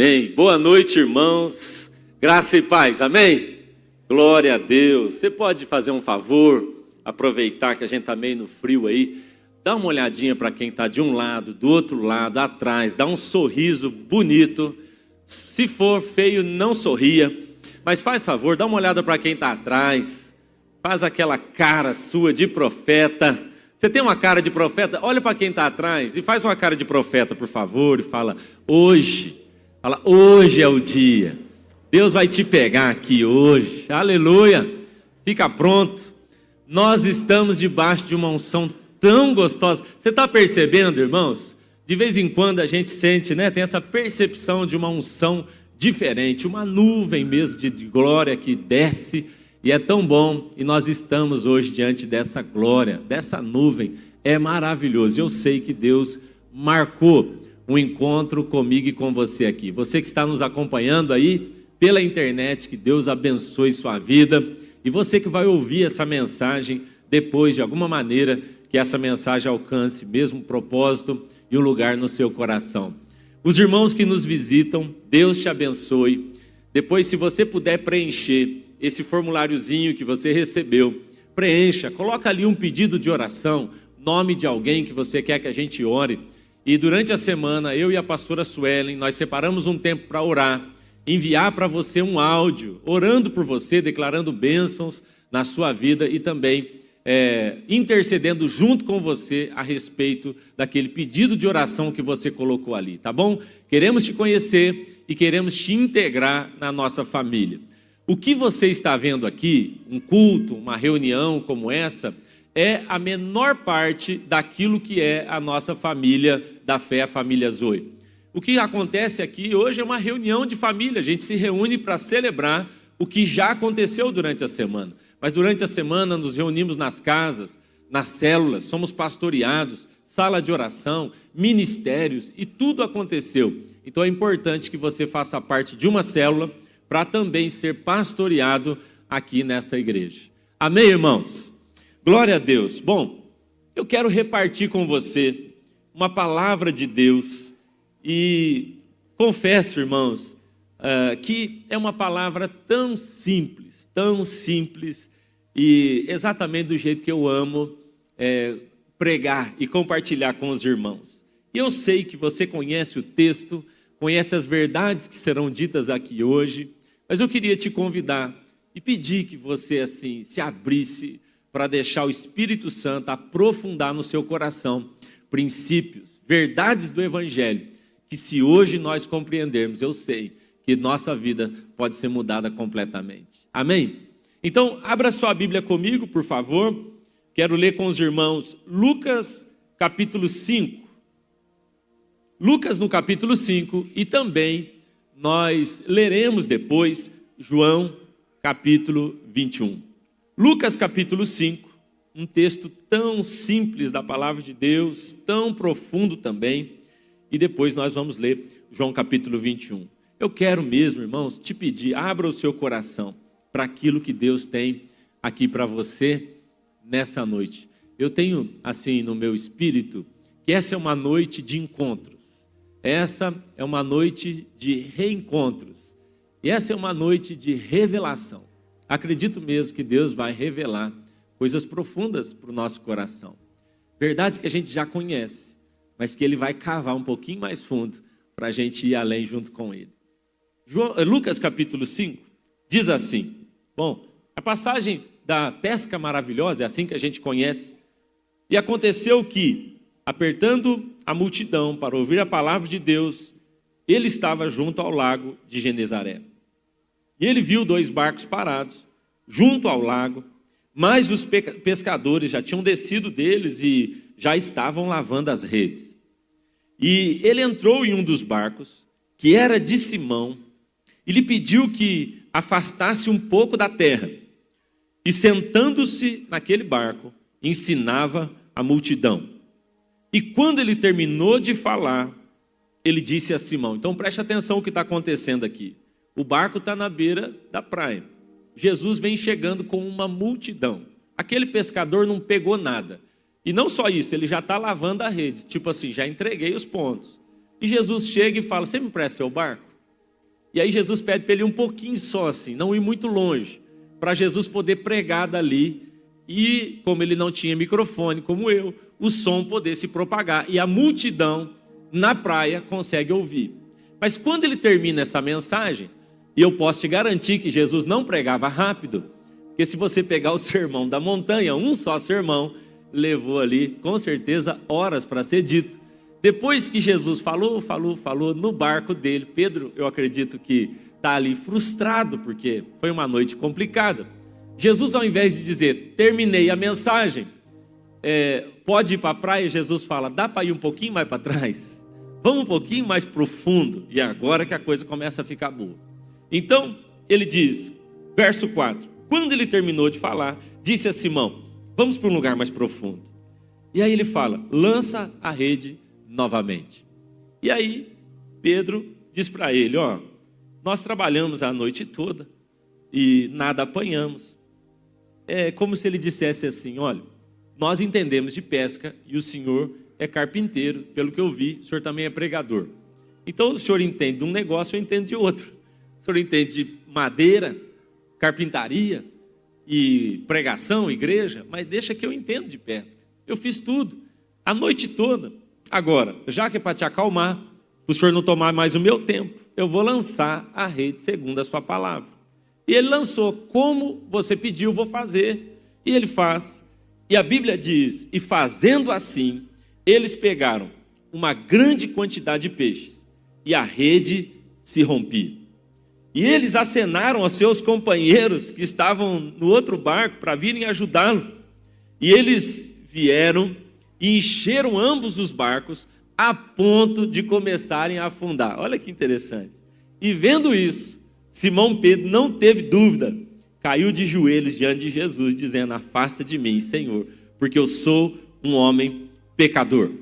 Amém. Boa noite, irmãos. Graça e paz. Amém? Glória a Deus. Você pode fazer um favor, aproveitar que a gente está meio no frio aí, dá uma olhadinha para quem está de um lado, do outro lado, atrás, dá um sorriso bonito. Se for feio, não sorria, mas faz favor, dá uma olhada para quem está atrás, faz aquela cara sua de profeta. Você tem uma cara de profeta? Olha para quem está atrás e faz uma cara de profeta, por favor, e fala, hoje é o dia. Deus vai te pegar aqui hoje. Aleluia. Fica pronto. Nós estamos debaixo de uma unção tão gostosa. Você está percebendo, irmãos? De vez em quando a gente sente, né? Tem essa percepção de uma unção diferente, uma nuvem mesmo de glória que desce. E é tão bom, e nós estamos hoje diante dessa glória, dessa nuvem, é maravilhoso. Eu sei que Deus marcou um encontro comigo e com você aqui. Você que está nos acompanhando aí pela internet, que Deus abençoe sua vida. E você que vai ouvir essa mensagem depois, de alguma maneira, que essa mensagem alcance mesmo propósito e um lugar no seu coração. Os irmãos que nos visitam, Deus te abençoe. Depois, se você puder preencher esse formuláriozinho que você recebeu, preencha, coloca ali um pedido de oração, nome de alguém que você quer que a gente ore. E durante a semana, eu e a pastora Suelen, nós separamos um tempo para orar, enviar para você um áudio, orando por você, declarando bênçãos na sua vida e também intercedendo junto com você a respeito daquele pedido de oração que você colocou ali, tá bom? Queremos te conhecer e queremos te integrar na nossa família. O que você está vendo aqui, um culto, uma reunião como essa, é a menor parte daquilo que é a nossa família da fé, a família Zoe. O que acontece aqui hoje é uma reunião de família, a gente se reúne para celebrar o que já aconteceu durante a semana. Mas durante a semana nos reunimos nas casas, nas células, somos pastoreados, sala de oração, ministérios e tudo aconteceu. Então é importante que você faça parte de uma célula para também ser pastoreado aqui nessa igreja. Amém, irmãos? Glória a Deus. Bom, eu quero repartir com você uma palavra de Deus e confesso, irmãos, que é uma palavra tão simples e exatamente do jeito que eu amo pregar e compartilhar com os irmãos. E eu sei que você conhece o texto, conhece as verdades que serão ditas aqui hoje, mas eu queria te convidar e pedir que você assim se abrisse para deixar o Espírito Santo aprofundar no seu coração princípios, verdades do Evangelho, que se hoje nós compreendermos, eu sei que nossa vida pode ser mudada completamente. Amém? Então, abra sua Bíblia comigo, por favor. Quero ler com os irmãos Lucas capítulo 5. Lucas no capítulo 5 e também nós leremos depois João capítulo 21. Lucas capítulo 5, um texto tão simples da palavra de Deus, tão profundo também. E depois nós vamos ler João capítulo 21. Eu quero mesmo, irmãos, te pedir, abra o seu coração para aquilo que Deus tem aqui para você nessa noite. Eu tenho assim no meu espírito que essa é uma noite de encontros. Essa é uma noite de reencontros. E essa é uma noite de revelação. Acredito mesmo que Deus vai revelar coisas profundas para o nosso coração. Verdades que a gente já conhece, mas que Ele vai cavar um pouquinho mais fundo para a gente ir além junto com Ele. Lucas capítulo 5 diz assim, bom, a passagem da pesca maravilhosa é assim que a gente conhece. E aconteceu que, apertando a multidão para ouvir a palavra de Deus, ele estava junto ao lago de Genezaré. E ele viu 2 barcos parados junto ao lago, mas os pescadores já tinham descido deles e já estavam lavando as redes. E ele entrou em um dos barcos, que era de Simão, e lhe pediu que afastasse um pouco da terra. E sentando-se naquele barco, ensinava a multidão. E quando ele terminou de falar, ele disse a Simão, então preste atenção no que está acontecendo aqui. O barco está na beira da praia. Jesus vem chegando com uma multidão. Aquele pescador não pegou nada. E não só isso, ele já está lavando a rede. Tipo assim, já entreguei os pontos. E Jesus chega e fala, você me empresta seu barco? E aí Jesus pede para ele ir um pouquinho só assim, não ir muito longe, para Jesus poder pregar dali. E como ele não tinha microfone como eu, o som poder se propagar. E a multidão na praia consegue ouvir. Mas quando ele termina essa mensagem, e eu posso te garantir que Jesus não pregava rápido, porque se você pegar o sermão da montanha, um só sermão, levou ali, com certeza, horas para ser dito. Depois que Jesus falou no barco dele, Pedro, eu acredito que está ali frustrado, porque foi uma noite complicada. Jesus, ao invés de dizer, terminei a mensagem, pode ir para a praia, Jesus fala, dá para ir um pouquinho mais para trás? Vamos um pouquinho mais profundo. E agora que a coisa começa a ficar boa. Então, ele diz, verso 4, quando ele terminou de falar, disse a Simão, vamos para um lugar mais profundo. E aí ele fala, lança a rede novamente. E aí, Pedro diz para ele, nós trabalhamos a noite toda e nada apanhamos. É como se ele dissesse assim, olha, nós entendemos de pesca e o senhor é carpinteiro, pelo que eu vi, o senhor também é pregador. Então o senhor entende de um negócio, eu entendo de outro. O senhor entende de madeira, carpintaria e pregação, igreja, mas deixa que eu entendo de pesca. Eu fiz tudo, a noite toda. Agora, já que é para te acalmar, para o senhor não tomar mais o meu tempo, eu vou lançar a rede segundo a sua palavra. E ele lançou, como você pediu, vou fazer. E ele faz. E a Bíblia diz, e fazendo assim, eles pegaram uma grande quantidade de peixes, e a rede se rompia. E eles acenaram aos seus companheiros que estavam no outro barco para virem ajudá-lo. E eles vieram e encheram ambos os barcos a ponto de começarem a afundar. Olha que interessante. E vendo isso, Simão Pedro não teve dúvida, caiu de joelhos diante de Jesus, dizendo, afasta de mim, Senhor, porque eu sou um homem pecador.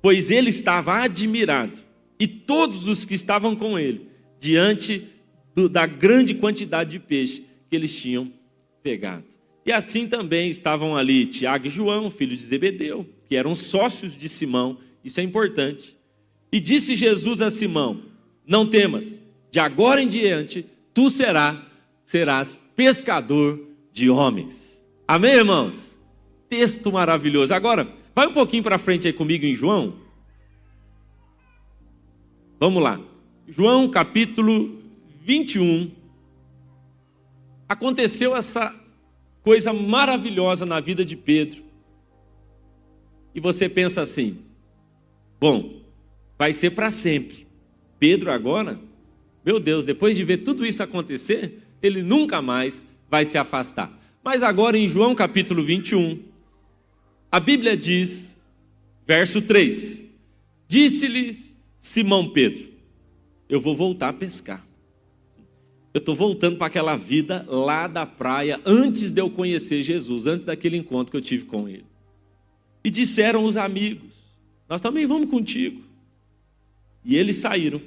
Pois ele estava admirado, e todos os que estavam com ele, diante da grande quantidade de peixe que eles tinham pegado. E assim também estavam ali Tiago e João, filhos de Zebedeu, que eram sócios de Simão, isso é importante. E disse Jesus a Simão, não temas, de agora em diante, tu serás pescador de homens. Amém, irmãos? Texto maravilhoso. Agora, vai um pouquinho para frente aí comigo em João. Vamos lá. João capítulo 21. Aconteceu essa coisa maravilhosa na vida de Pedro. E você pensa assim, bom, vai ser para sempre. Pedro agora, meu Deus, depois de ver tudo isso acontecer, ele nunca mais vai se afastar. Mas agora em João capítulo 21, a Bíblia diz, verso 3, disse-lhes Simão Pedro, eu vou voltar a pescar. Eu estou voltando para aquela vida lá da praia, antes de eu conhecer Jesus, antes daquele encontro que eu tive com ele. E disseram os amigos, nós também vamos contigo. E eles saíram.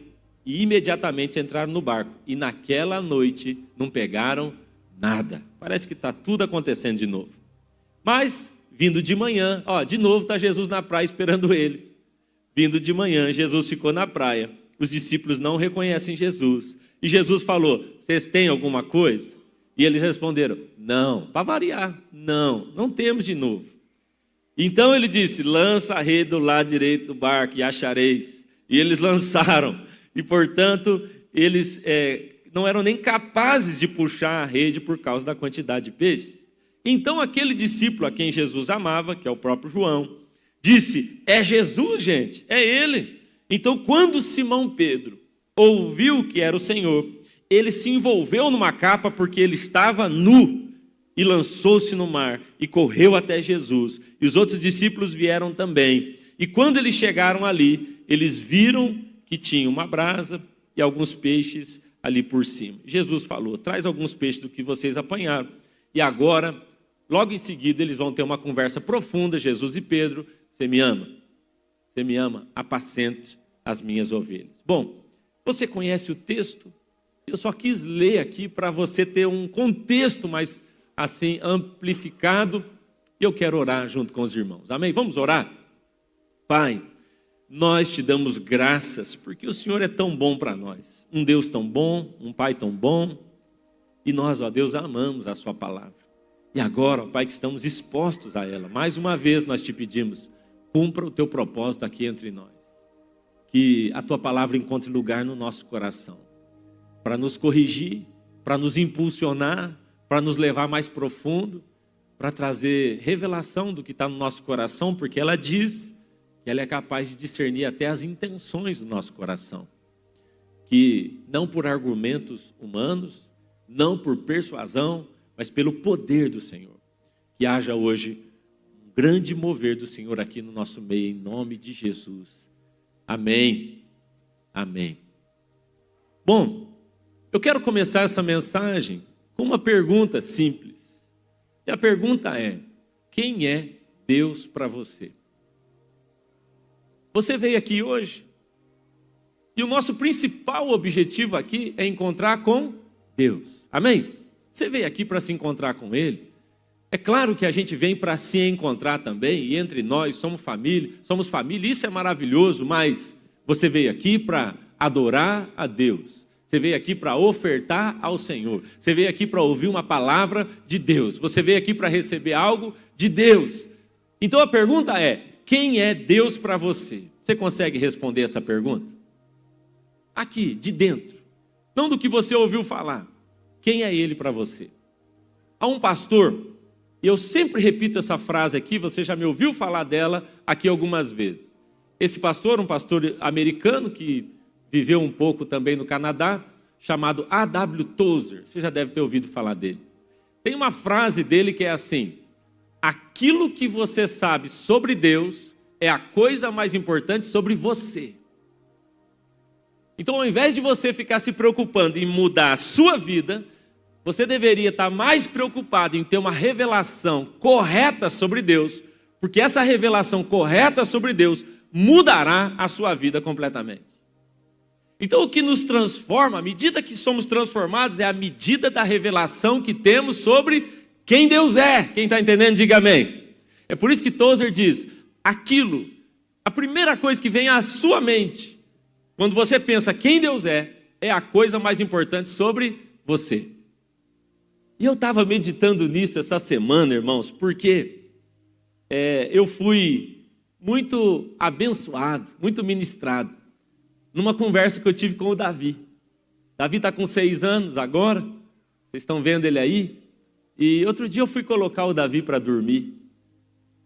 E imediatamente entraram no barco. E naquela noite não pegaram nada. Parece que está tudo acontecendo de novo. Mas, vindo de manhã, de novo está Jesus na praia esperando eles. Vindo de manhã, Jesus ficou na praia. Os discípulos não reconhecem Jesus. E Jesus falou, vocês têm alguma coisa? E eles responderam, não, para variar, não temos de novo. Então ele disse, lança a rede do lado direito do barco e achareis. E eles lançaram. E, portanto, eles não eram nem capazes de puxar a rede por causa da quantidade de peixes. Então, aquele discípulo a quem Jesus amava, que é o próprio João, disse, é Jesus, gente, é ele. Então, quando Simão Pedro ouviu que era o Senhor, ele se envolveu numa capa porque ele estava nu e lançou-se no mar e correu até Jesus. E os outros discípulos vieram também. E quando eles chegaram ali, eles viram que tinha uma brasa e alguns peixes ali por cima. Jesus falou, traz alguns peixes do que vocês apanharam. E agora, logo em seguida, eles vão ter uma conversa profunda, Jesus e Pedro, você me ama? Você me ama? Apacente as minhas ovelhas. Bom, você conhece o texto? Eu só quis ler aqui para você ter um contexto mais assim amplificado. E eu quero orar junto com os irmãos. Amém? Vamos orar? Pai, nós te damos graças, porque o Senhor é tão bom para nós. Um Deus tão bom, um Pai tão bom. E nós, ó Deus, amamos a sua palavra. E agora, ó Pai, que estamos expostos a ela, mais uma vez nós te pedimos, cumpra o teu propósito aqui entre nós. Que a tua palavra encontre lugar no nosso coração, para nos corrigir, para nos impulsionar, para nos levar mais profundo, para trazer revelação do que está no nosso coração, porque ela diz que ela é capaz de discernir até as intenções do nosso coração. Que não por argumentos humanos, não por persuasão, mas pelo poder do Senhor. Que haja hoje um grande mover do Senhor aqui no nosso meio, em nome de Jesus. Amém. Amém. Bom, eu quero começar essa mensagem com uma pergunta simples. E a pergunta é: quem é Deus para você? Você veio aqui hoje e o nosso principal objetivo aqui é encontrar com Deus. Amém? Você veio aqui para se encontrar com Ele. É claro que a gente vem para se encontrar também, e entre nós somos família, isso é maravilhoso, mas você veio aqui para adorar a Deus. Você veio aqui para ofertar ao Senhor. Você veio aqui para ouvir uma palavra de Deus. Você veio aqui para receber algo de Deus. Então a pergunta é: quem é Deus para você? Você consegue responder essa pergunta? Aqui, de dentro. Não do que você ouviu falar. Quem é Ele para você? Há um pastor, e eu sempre repito essa frase aqui, você já me ouviu falar dela aqui algumas vezes. Esse pastor, um pastor americano que viveu um pouco também no Canadá, chamado A.W. Tozer. Você já deve ter ouvido falar dele. Tem uma frase dele que é assim: aquilo que você sabe sobre Deus é a coisa mais importante sobre você. Então, ao invés de você ficar se preocupando em mudar a sua vida, você deveria estar mais preocupado em ter uma revelação correta sobre Deus, porque essa revelação correta sobre Deus mudará a sua vida completamente. Então, o que nos transforma, à medida que somos transformados, é a medida da revelação que temos sobre quem Deus é. Quem está entendendo, diga amém. É por isso que Tozer diz: aquilo, a primeira coisa que vem à sua mente, quando você pensa quem Deus é a coisa mais importante sobre você. E eu estava meditando nisso essa semana, irmãos, porque eu fui muito abençoado, muito ministrado, numa conversa que eu tive com o Davi. Davi está com 6 anos agora, vocês estão vendo ele aí. E outro dia eu fui colocar o Davi para dormir.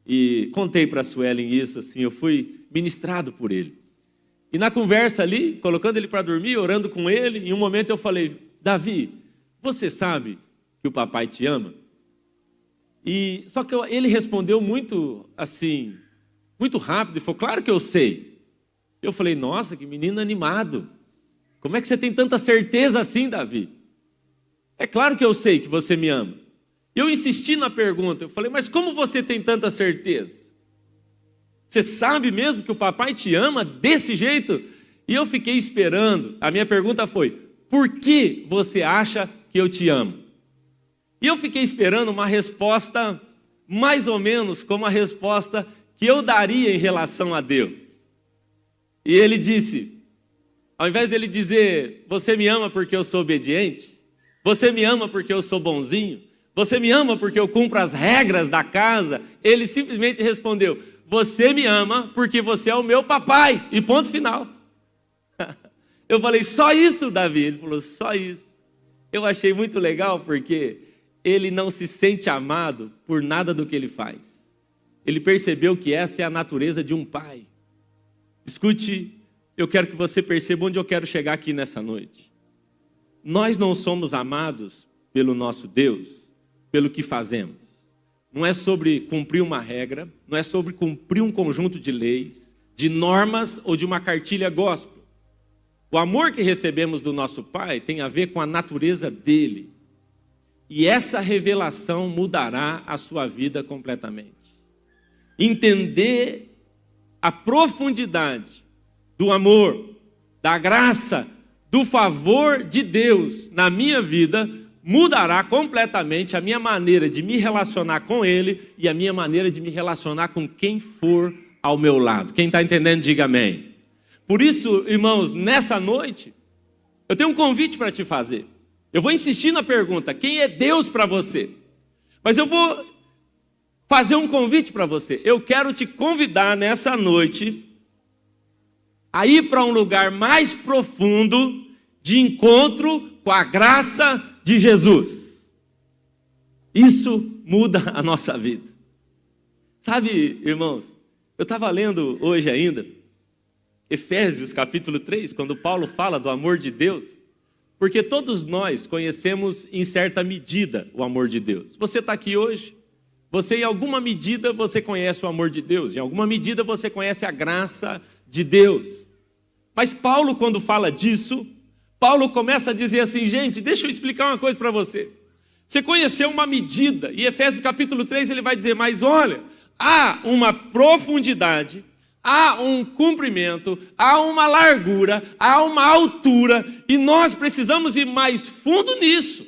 E contei para a Suelen isso, assim, eu fui ministrado por ele. E na conversa ali, colocando ele para dormir, orando com ele, em um momento eu falei: Davi, você sabe que o papai te ama? E só que ele respondeu muito assim, muito rápido, e falou: claro que eu sei. Eu falei: nossa, que menino animado. Como é que você tem tanta certeza assim, Davi? É claro que eu sei que você me ama. Eu insisti na pergunta, eu falei: mas como você tem tanta certeza? Você sabe mesmo que o papai te ama desse jeito? E eu fiquei esperando. A minha pergunta foi: por que você acha que eu te amo? E eu fiquei esperando uma resposta mais ou menos como a resposta que eu daria em relação a Deus. E ele disse, ao invés dele dizer: você me ama porque eu sou obediente, você me ama porque eu sou bonzinho, você me ama porque eu cumpro as regras da casa, ele simplesmente respondeu: você me ama porque você é o meu papai, e ponto final. Eu falei: só isso, Davi? Ele falou: só isso. Eu achei muito legal porque ele não se sente amado por nada do que ele faz. Ele percebeu que essa é a natureza de um pai. Escute, eu quero que você perceba onde eu quero chegar aqui nessa noite. Nós não somos amados pelo nosso Deus, pelo que fazemos. Não é sobre cumprir uma regra, não é sobre cumprir um conjunto de leis, de normas ou de uma cartilha gospel. O amor que recebemos do nosso Pai tem a ver com a natureza dele. E essa revelação mudará a sua vida completamente. Entender a profundidade do amor, da graça, do favor de Deus na minha vida mudará completamente a minha maneira de me relacionar com Ele e a minha maneira de me relacionar com quem for ao meu lado. Quem está entendendo, diga amém. Por isso, irmãos, nessa noite, eu tenho um convite para te fazer. Eu vou insistir na pergunta, quem é Deus para você? Mas eu vou fazer um convite para você. Eu quero te convidar nessa noite a ir para um lugar mais profundo de encontro com a graça de Jesus. Isso muda a nossa vida. Sabe, irmãos, eu estava lendo hoje ainda Efésios capítulo 3, quando Paulo fala do amor de Deus, porque todos nós conhecemos em certa medida o amor de Deus. Você está aqui hoje, você em alguma medida você conhece o amor de Deus, em alguma medida você conhece a graça de Deus. Mas Paulo, quando fala disso, Paulo começa a dizer assim, gente, deixa eu explicar uma coisa para você. Você conheceu uma medida, e Efésios capítulo 3 ele vai dizer, mas olha, há uma profundidade, há um comprimento, há uma largura, há uma altura, e nós precisamos ir mais fundo nisso.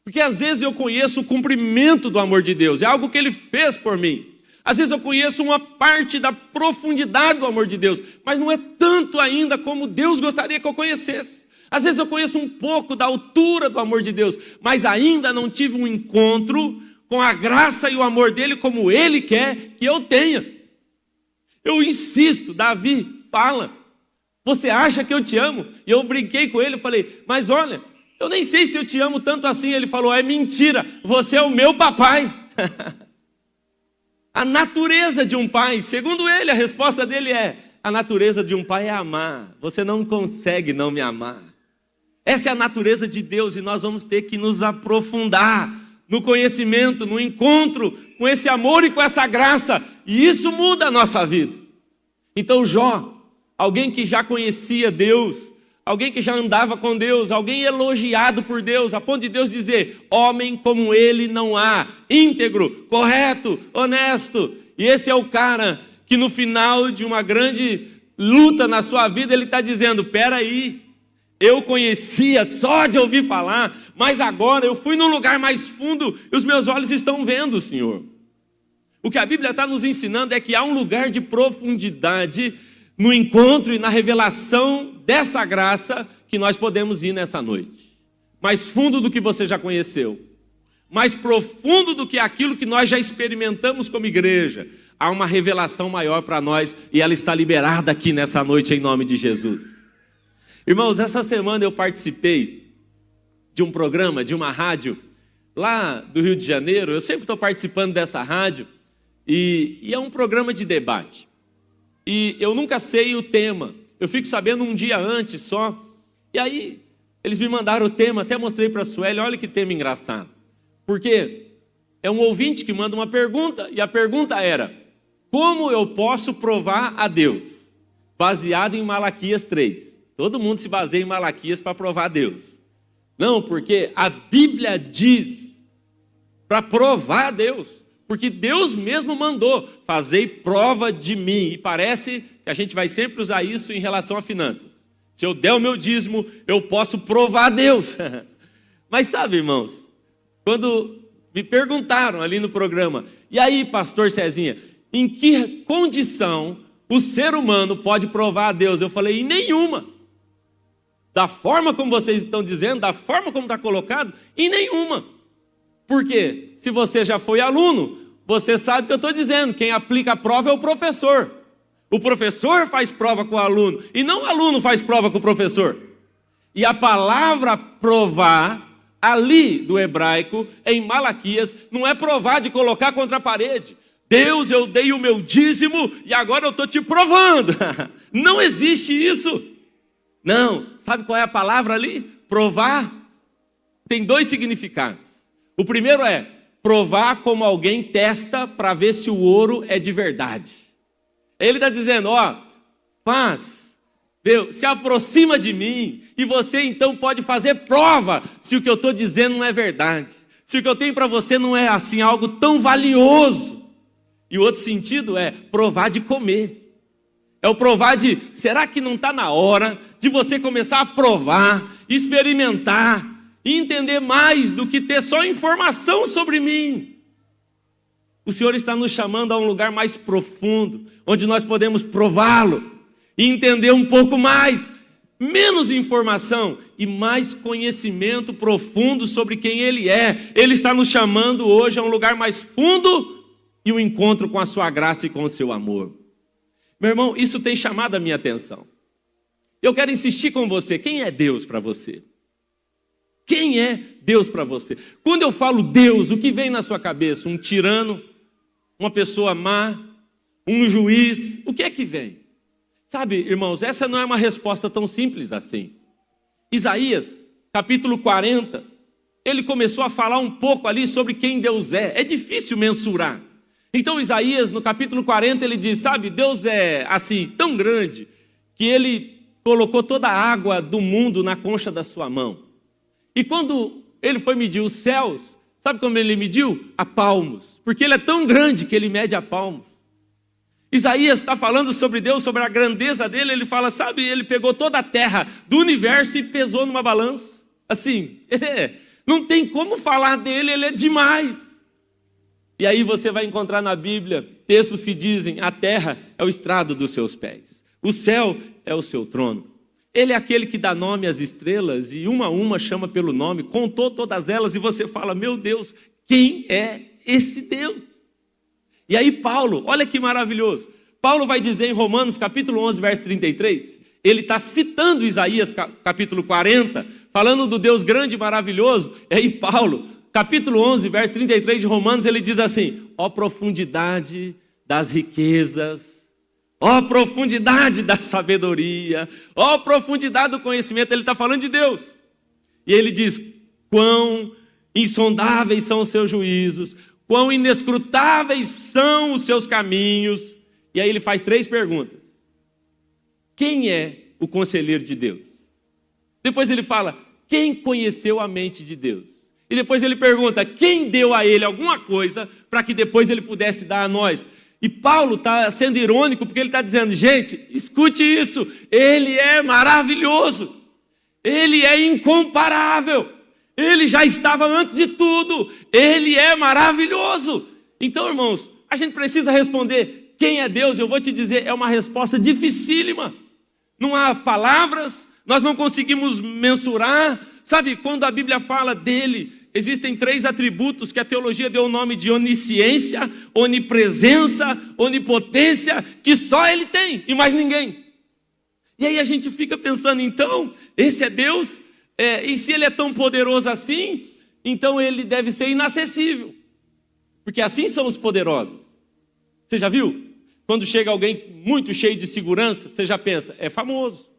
Porque às vezes eu conheço o comprimento do amor de Deus, é algo que Ele fez por mim. Às vezes eu conheço uma parte da profundidade do amor de Deus, mas não é tanto ainda como Deus gostaria que eu conhecesse. Às vezes eu conheço um pouco da altura do amor de Deus, mas ainda não tive um encontro com a graça e o amor dele como Ele quer que eu tenha. Eu insisto, Davi fala, você acha que eu te amo? E eu brinquei com ele, falei, mas olha, eu nem sei se eu te amo tanto assim. Ele falou, é mentira, você é o meu papai. A natureza de um pai, segundo ele, a resposta dele é, a natureza de um pai é amar, você não consegue não me amar. Essa é a natureza de Deus e nós vamos ter que nos aprofundar no conhecimento, no encontro com esse amor e com essa graça, e isso muda a nossa vida. Então Jó, alguém que já conhecia Deus, alguém que já andava com Deus, alguém elogiado por Deus, a ponto de Deus dizer, homem como ele não há, íntegro, correto, honesto. E esse é o cara que no final de uma grande luta na sua vida, ele está dizendo, peraí, eu conhecia só de ouvir falar, mas agora eu fui num lugar mais fundo e os meus olhos estão vendo o Senhor. O que a Bíblia está nos ensinando é que há um lugar de profundidade no encontro e na revelação dessa graça que nós podemos ir nessa noite. Mais fundo do que você já conheceu, mais profundo do que aquilo que nós já experimentamos como igreja. Há uma revelação maior para nós e ela está liberada aqui nessa noite em nome de Jesus. Irmãos, essa semana eu participei de um programa, de uma rádio lá do Rio de Janeiro. Eu sempre estou participando dessa rádio e é um programa de debate. E eu nunca sei o tema, eu fico sabendo um dia antes só. E aí eles me mandaram o tema, até mostrei para a Sueli, olha que tema engraçado. Porque é um ouvinte que manda uma pergunta e a pergunta era, como eu posso provar a Deus? Baseado em Malaquias 3. Todo mundo se baseia em Malaquias para provar a Deus. Não, porque a Bíblia diz para provar a Deus. Porque Deus mesmo mandou, fazei prova de mim. E parece que a gente vai sempre usar isso em relação a finanças. Se eu der o meu dízimo, eu posso provar a Deus. Mas sabe, irmãos, quando me perguntaram ali no programa, e aí, pastor Cezinha, em que condição o ser humano pode provar a Deus? Eu falei, em nenhuma. Da forma como vocês estão dizendo, da forma como está colocado, em nenhuma. Por quê? Se você já foi aluno, você sabe o que eu estou dizendo. Quem aplica a prova é o professor. O professor faz prova com o aluno, e não o aluno faz prova com o professor. E a palavra provar, ali do hebraico, em Malaquias, não é provar de colocar contra a parede. Deus, eu dei o meu dízimo e agora eu estou te provando. Não existe isso. Não, sabe qual é a palavra ali? Provar tem dois significados. O primeiro é provar como alguém testa para ver se o ouro é de verdade. Ele está dizendo, ó, faz, Deus, se aproxima de mim e você então pode fazer prova se o que eu estou dizendo não é verdade. Se o que eu tenho para você não é assim algo tão valioso. E o outro sentido é provar de comer. É o provar de, será que não está na hora de você começar a provar, experimentar e entender mais do que ter só informação sobre mim? O Senhor está nos chamando a um lugar mais profundo, onde nós podemos prová-lo e entender um pouco mais, menos informação e mais conhecimento profundo sobre quem Ele é. Ele está nos chamando hoje a um lugar mais fundo e um encontro com a sua graça e com o seu amor. Meu irmão, isso tem chamado a minha atenção. Eu quero insistir com você, quem é Deus para você? Quem é Deus para você? Quando eu falo Deus, o que vem na sua cabeça? Um tirano? Uma pessoa má? Um juiz? O que é que vem? Sabe, irmãos, essa não é uma resposta tão simples assim. Isaías, capítulo 40, ele começou a falar um pouco ali sobre quem Deus é. É difícil mensurar. Então Isaías, no capítulo 40, ele diz, sabe, Deus é assim, tão grande, que Ele colocou toda a água do mundo na concha da sua mão. E quando Ele foi medir os céus, sabe como Ele mediu? A palmos. Porque Ele é tão grande que Ele mede a palmos. Isaías está falando sobre Deus, sobre a grandeza dele. Ele fala, sabe, Ele pegou toda a terra do universo e pesou numa balança. Assim, não tem como falar dele, Ele é demais. E aí você vai encontrar na Bíblia textos que dizem, a terra é o estrado dos seus pés, o céu é o seu trono. Ele é aquele que dá nome às estrelas e uma a uma chama pelo nome, contou todas elas e você fala, meu Deus, quem é esse Deus? E aí Paulo, olha que maravilhoso, Paulo vai dizer em Romanos capítulo 11, verso 33, ele está citando Isaías capítulo 40, falando do Deus grande e maravilhoso, e aí Paulo, capítulo 11, verso 33 de Romanos, ele diz assim, ó profundidade das riquezas, ó profundidade da sabedoria, ó profundidade do conhecimento, ele está falando de Deus. E ele diz, quão insondáveis são os seus juízos, quão inescrutáveis são os seus caminhos. E aí ele faz 3 perguntas. Quem é o conselheiro de Deus? Depois ele fala, quem conheceu a mente de Deus? E depois ele pergunta, quem deu a ele alguma coisa para que depois ele pudesse dar a nós? E Paulo está sendo irônico porque ele está dizendo, gente, escute isso, Ele é maravilhoso, Ele é incomparável, Ele já estava antes de tudo, Ele é maravilhoso. Então, irmãos, a gente precisa responder, quem é Deus? Eu vou te dizer, é uma resposta dificílima. Não há palavras, nós não conseguimos mensurar. Sabe, quando a Bíblia fala dele, existem 3 atributos que a teologia deu o nome de onisciência, onipresença, onipotência, que só ele tem e mais ninguém. E aí a gente fica pensando, então, esse é Deus? E se ele é tão poderoso assim, então ele deve ser inacessível. Porque assim são os poderosos. Você já viu? Quando chega alguém muito cheio de segurança, você já pensa, é famoso,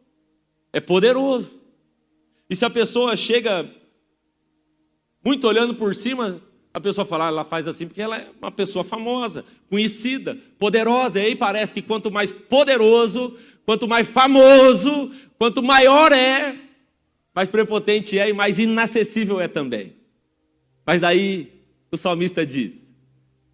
é poderoso. E se a pessoa chega muito olhando por cima, a pessoa fala, ela faz assim porque ela é uma pessoa famosa, conhecida, poderosa. E aí parece que quanto mais poderoso, quanto mais famoso, quanto maior é, mais prepotente é e mais inacessível é também. Mas daí o salmista diz,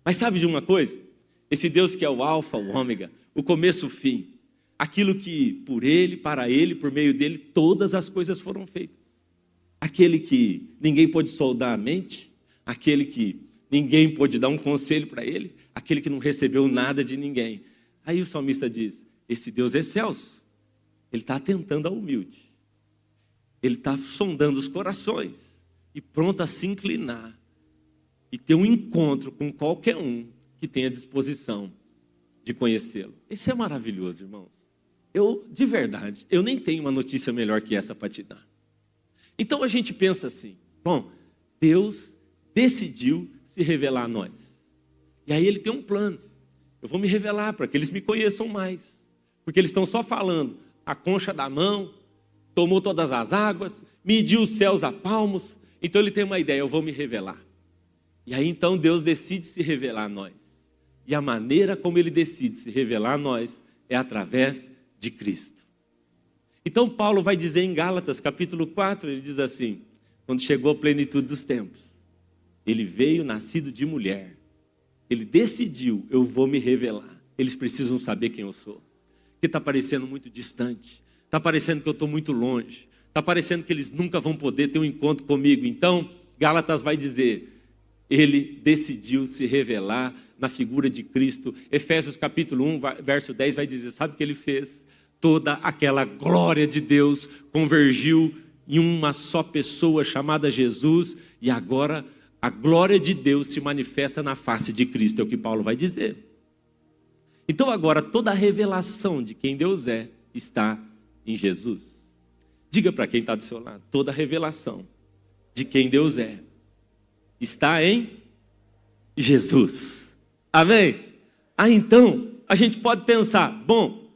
mas sabe de uma coisa? Esse Deus que é o alfa, o ômega, o começo, o fim, aquilo que por Ele, para Ele, por meio dEle, todas as coisas foram feitas. Aquele que ninguém pôde soldar a mente, aquele que ninguém pôde dar um conselho para Ele, aquele que não recebeu nada de ninguém. Aí o salmista diz, esse Deus é excelso, Ele está atentando ao humilde, Ele está sondando os corações e pronto a se inclinar e ter um encontro com qualquer um que tenha disposição de conhecê-lo. Isso é maravilhoso, irmãos. De verdade, eu nem tenho uma notícia melhor que essa para te dar. Então a gente pensa assim, bom, Deus decidiu se revelar a nós. E aí Ele tem um plano. Eu vou me revelar para que eles me conheçam mais. Porque eles estão só falando, a concha da mão, tomou todas as águas, mediu os céus a palmos. Então Ele tem uma ideia, eu vou me revelar. E aí então Deus decide se revelar a nós. E a maneira como Ele decide se revelar a nós é através de Cristo. Então Paulo vai dizer em Gálatas capítulo 4, ele diz assim, quando chegou a plenitude dos tempos, Ele veio nascido de mulher, Ele decidiu, eu vou me revelar, eles precisam saber quem eu sou, que está parecendo muito distante, está parecendo que eu estou muito longe, está parecendo que eles nunca vão poder ter um encontro comigo. Então Gálatas vai dizer, ele decidiu se revelar na figura de Cristo. Efésios capítulo 1, verso 10 vai dizer, sabe o que ele fez? Toda aquela glória de Deus convergiu em uma só pessoa chamada Jesus, e agora a glória de Deus se manifesta na face de Cristo, é o que Paulo vai dizer. Então agora toda a revelação de quem Deus é está em Jesus. Diga para quem está do seu lado, toda a revelação de quem Deus é está em Jesus. Amém? Então a gente pode pensar, bom,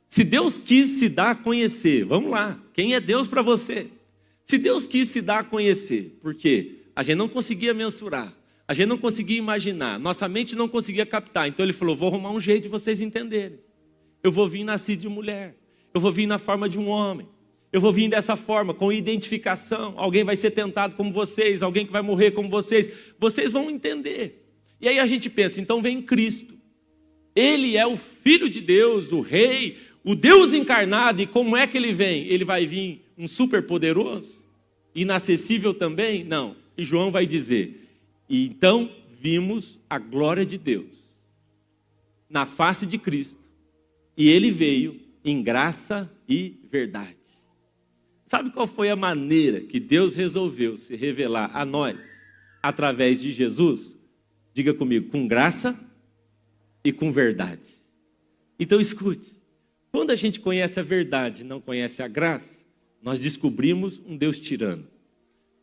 se Deus quis se dar a conhecer, vamos lá, quem é Deus para você? Se Deus quis se dar a conhecer, por quê? A gente não conseguia mensurar, a gente não conseguia imaginar, nossa mente não conseguia captar. Então ele falou, vou arrumar um jeito de vocês entenderem. Eu vou vir nascido de mulher, eu vou vir na forma de um homem, eu vou vir dessa forma, com identificação. Alguém vai ser tentado como vocês, alguém que vai morrer como vocês. Vocês vão entender. E aí a gente pensa, então vem Cristo. Ele é o Filho de Deus, o Rei, o Deus encarnado. E como é que ele vem? Ele vai vir um super poderoso? Inacessível também? Não. E João vai dizer, e então vimos a glória de Deus na face de Cristo. E ele veio em graça e verdade. Sabe qual foi a maneira que Deus resolveu se revelar a nós através de Jesus? Diga comigo, com graça e com verdade. Então escute, quando a gente conhece a verdade e não conhece a graça, nós descobrimos um Deus tirano.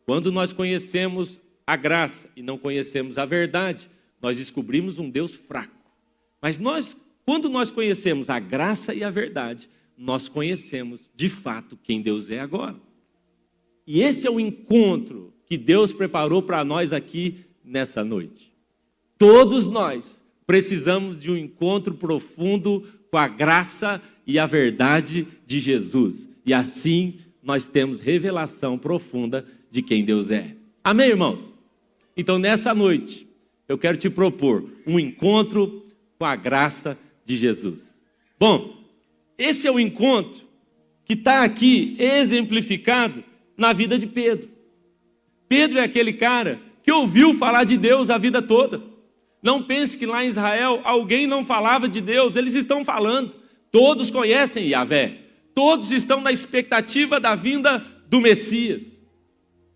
Quando nós conhecemos a graça e não conhecemos a verdade, nós descobrimos um Deus fraco. Mas quando nós conhecemos a graça e a verdade, nós conhecemos de fato quem Deus é agora. E esse é o encontro que Deus preparou para nós aqui nessa noite. Todos nós precisamos de um encontro profundo com a graça e a verdade de Jesus. E assim nós temos revelação profunda de quem Deus é. Amém, irmãos? Então nessa noite eu quero te propor um encontro com a graça de Jesus. Bom, esse é o encontro que está aqui exemplificado na vida de Pedro. Pedro é aquele cara que ouviu falar de Deus a vida toda. Não pense que lá em Israel alguém não falava de Deus, eles estão falando. Todos conhecem Yahvé, todos estão na expectativa da vinda do Messias.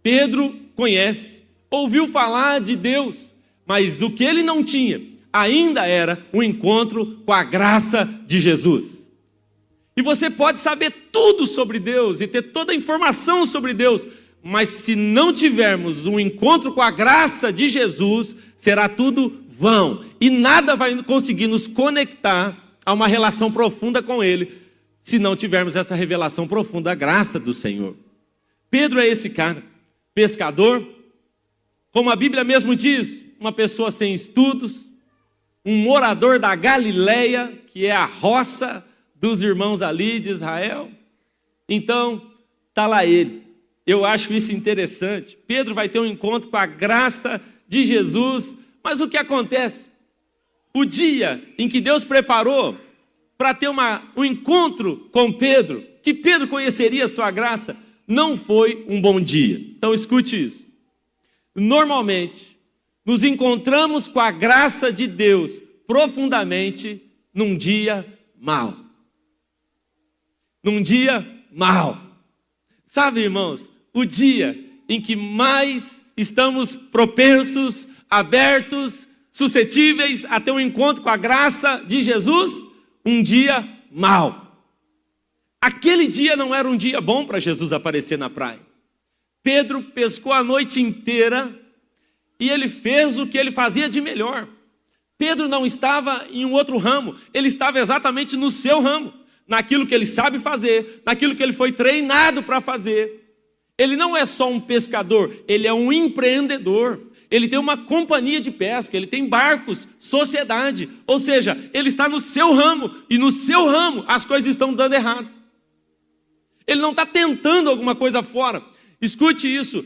Pedro conhece, ouviu falar de Deus, mas o que ele não tinha ainda era um encontro com a graça de Jesus. E você pode saber tudo sobre Deus e ter toda a informação sobre Deus, mas se não tivermos um encontro com a graça de Jesus, será tudo vão. E nada vai conseguir nos conectar a uma relação profunda com Ele, se não tivermos essa revelação profunda da graça do Senhor. Pedro é esse cara, pescador, como a Bíblia mesmo diz, uma pessoa sem estudos, um morador da Galileia, que é a roça dos irmãos ali de Israel. Então, está lá ele. Eu acho isso interessante. Pedro vai ter um encontro com a graça de Jesus. Mas o que acontece? O dia em que Deus preparou para ter um encontro com Pedro, que Pedro conheceria a sua graça, não foi um bom dia. Então escute isso. Normalmente, nos encontramos com a graça de Deus profundamente num dia mau. Num dia mau. Sabe, irmãos, o dia em que mais estamos propensos, abertos, suscetíveis a ter um encontro com a graça de Jesus, um dia mau. Aquele dia não era um dia bom para Jesus aparecer na praia. Pedro pescou a noite inteira e ele fez o que ele fazia de melhor. Pedro não estava em um outro ramo, ele estava exatamente no seu ramo, naquilo que ele sabe fazer, naquilo que ele foi treinado para fazer. Ele não é só um pescador, ele é um empreendedor. Ele tem uma companhia de pesca, ele tem barcos, sociedade. Ou seja, ele está no seu ramo, e no seu ramo as coisas estão dando errado. Ele não está tentando alguma coisa fora. Escute isso,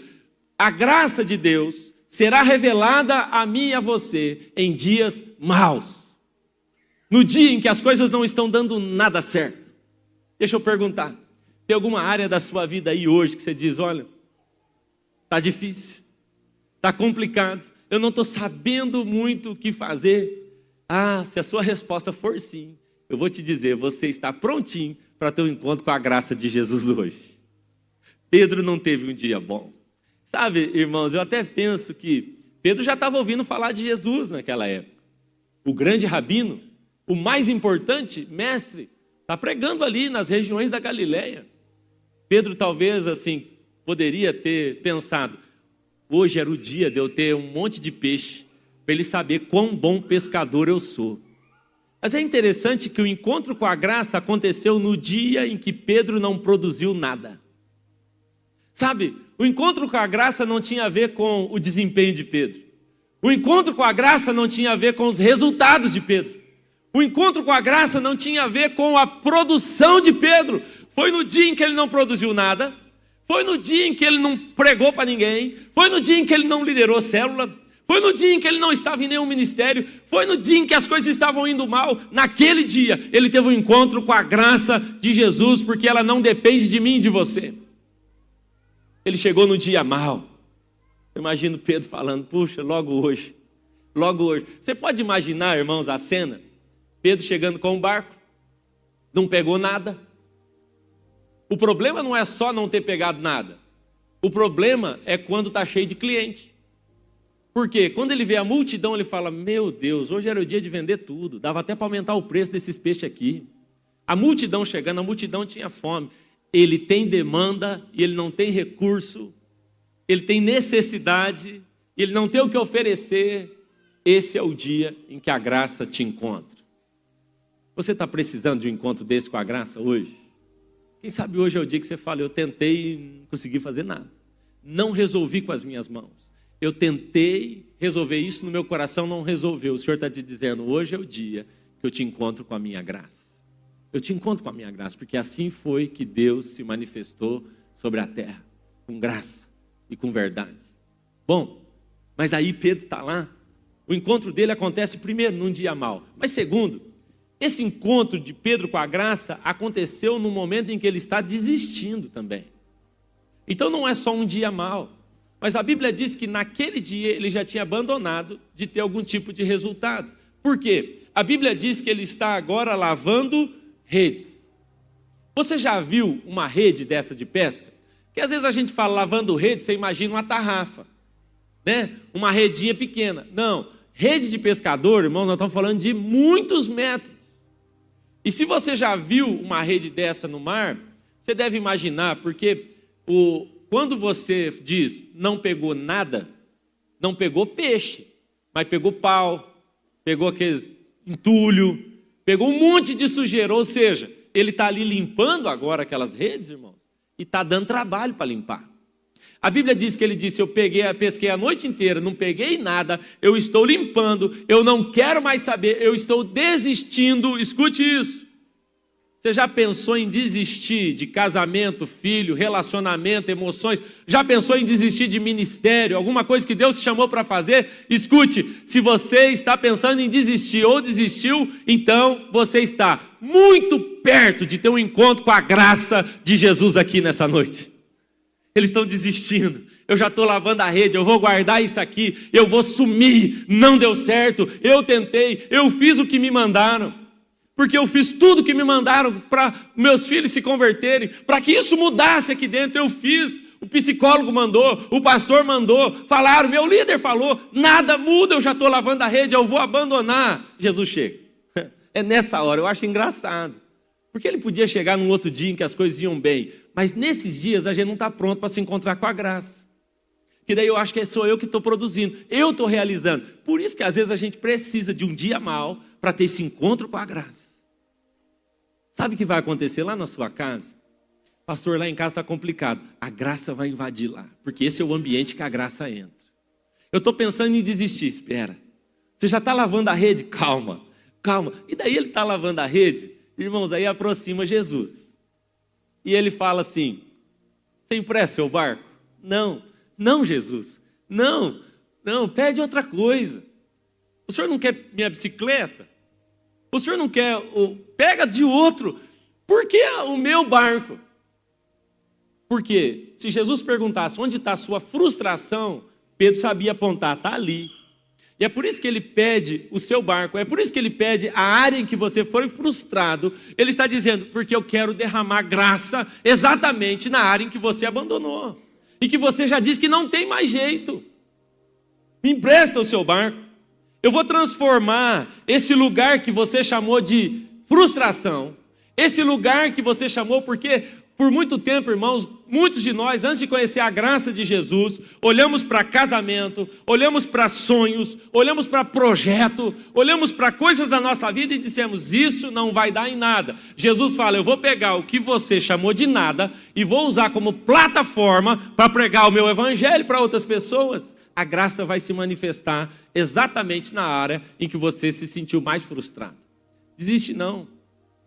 a graça de Deus será revelada a mim e a você em dias maus. No dia em que as coisas não estão dando nada certo. Deixa eu perguntar, tem alguma área da sua vida aí hoje que você diz, olha, está difícil, está complicado, eu não estou sabendo muito o que fazer. Ah, se a sua resposta for sim, eu vou te dizer, você está prontinho para ter um encontro com a graça de Jesus hoje. Pedro não teve um dia bom. Sabe, irmãos, eu até penso que Pedro já estava ouvindo falar de Jesus naquela época. O grande rabino, o mais importante mestre, está pregando ali nas regiões da Galileia. Pedro talvez assim poderia ter pensado, hoje era o dia de eu ter um monte de peixe, para ele saber quão bom pescador eu sou. Mas é interessante que o encontro com a graça aconteceu no dia em que Pedro não produziu nada. Sabe, o encontro com a graça não tinha a ver com o desempenho de Pedro. O encontro com a graça não tinha a ver com os resultados de Pedro. O encontro com a graça não tinha a ver com a produção de Pedro. Foi no dia em que ele não produziu nada. Foi no dia em que ele não pregou para ninguém. Foi no dia em que ele não liderou célula. Foi no dia em que ele não estava em nenhum ministério. Foi no dia em que as coisas estavam indo mal. Naquele dia, ele teve um encontro com a graça de Jesus, porque ela não depende de mim e de você. Ele chegou no dia mau. Eu imagino Pedro falando, puxa, logo hoje. Logo hoje. Você pode imaginar, irmãos, a cena? Pedro chegando com o barco. Não pegou nada. O problema não é só não ter pegado nada. O problema é quando está cheio de cliente. Por quê? Quando ele vê a multidão, ele fala, meu Deus, hoje era o dia de vender tudo. Dava até para aumentar o preço desses peixes aqui. A multidão chegando, a multidão tinha fome. Ele tem demanda e ele não tem recurso. Ele tem necessidade. Ele não tem o que oferecer. Esse é o dia em que a graça te encontra. Você está precisando de um encontro desse com a graça hoje? Quem sabe hoje é o dia que você fala, eu tentei e não consegui fazer nada. Não resolvi com as minhas mãos. Eu tentei resolver isso no meu coração, não resolveu. O Senhor está te dizendo, hoje é o dia que eu te encontro com a minha graça. Eu te encontro com a minha graça, porque assim foi que Deus se manifestou sobre a terra, com graça e com verdade. Bom, mas aí Pedro está lá, o encontro dele acontece primeiro num dia mau, mas segundo, esse encontro de Pedro com a graça aconteceu no momento em que ele está desistindo também. Então não é só um dia mau, mas a Bíblia diz que naquele dia ele já tinha abandonado de ter algum tipo de resultado. Por quê? A Bíblia diz que ele está agora lavando redes. Você já viu uma rede dessa de pesca? Que às vezes a gente fala lavando rede, você imagina uma tarrafa, né? Uma redinha pequena. Não, rede de pescador, irmão, nós estamos falando de muitos metros. E se você já viu uma rede dessa no mar, você deve imaginar, porque quando você diz não pegou nada, não pegou peixe, mas pegou pau, pegou aqueles entulho, pegou um monte de sujeira, ou seja, ele está ali limpando agora aquelas redes, irmãos, e está dando trabalho para limpar. A Bíblia diz que ele disse, pesquei a noite inteira, não peguei nada, eu estou limpando, eu não quero mais saber, eu estou desistindo, escute isso. Você já pensou em desistir de casamento, filho, relacionamento, emoções? Já pensou em desistir de ministério, alguma coisa que Deus te chamou para fazer? Escute, se você está pensando em desistir ou desistiu, então você está muito perto de ter um encontro com a graça de Jesus aqui nessa noite. Eles estão desistindo. Eu já estou lavando a rede, eu vou guardar isso aqui, eu vou sumir, não deu certo, eu tentei, eu fiz o que me mandaram. Porque eu fiz tudo que me mandaram para meus filhos se converterem, para que isso mudasse aqui dentro, eu fiz. O psicólogo mandou, o pastor mandou, falaram, meu líder falou, nada muda, eu já estou lavando a rede, eu vou abandonar. Jesus chega. É nessa hora, eu acho engraçado. Porque ele podia chegar num outro dia em que as coisas iam bem, mas nesses dias a gente não está pronto para se encontrar com a graça. Que daí eu acho que sou eu que estou produzindo, eu estou realizando. Por isso que às vezes a gente precisa de um dia mau para ter esse encontro com a graça. Sabe o que vai acontecer lá na sua casa? Pastor, lá em casa está complicado. A graça vai invadir lá, porque esse é o ambiente que a graça entra. Eu estou pensando em desistir, espera. Você já está lavando a rede? Calma, calma. E daí ele está lavando a rede, irmãos, aí aproxima Jesus. E ele fala assim, você empresta seu barco? Não, não Jesus, não, pede outra coisa. O senhor não quer minha bicicleta? O senhor não quer, pega de outro. Por que o meu barco? Porque se Jesus perguntasse onde está a sua frustração, Pedro sabia apontar, está ali. E é por isso que ele pede o seu barco, é por isso que ele pede a área em que você foi frustrado. Ele está dizendo, porque eu quero derramar graça exatamente na área em que você abandonou. E que você já disse que não tem mais jeito. Me empresta o seu barco. Eu vou transformar esse lugar que você chamou de frustração, esse lugar que você chamou, porque por muito tempo, irmãos, muitos de nós, antes de conhecer a graça de Jesus, olhamos para casamento, olhamos para sonhos, olhamos para projeto, olhamos para coisas da nossa vida e dissemos, isso não vai dar em nada. Jesus fala, eu vou pegar o que você chamou de nada e vou usar como plataforma para pregar o meu evangelho para outras pessoas. A graça vai se manifestar exatamente na área em que você se sentiu mais frustrado. Desiste não.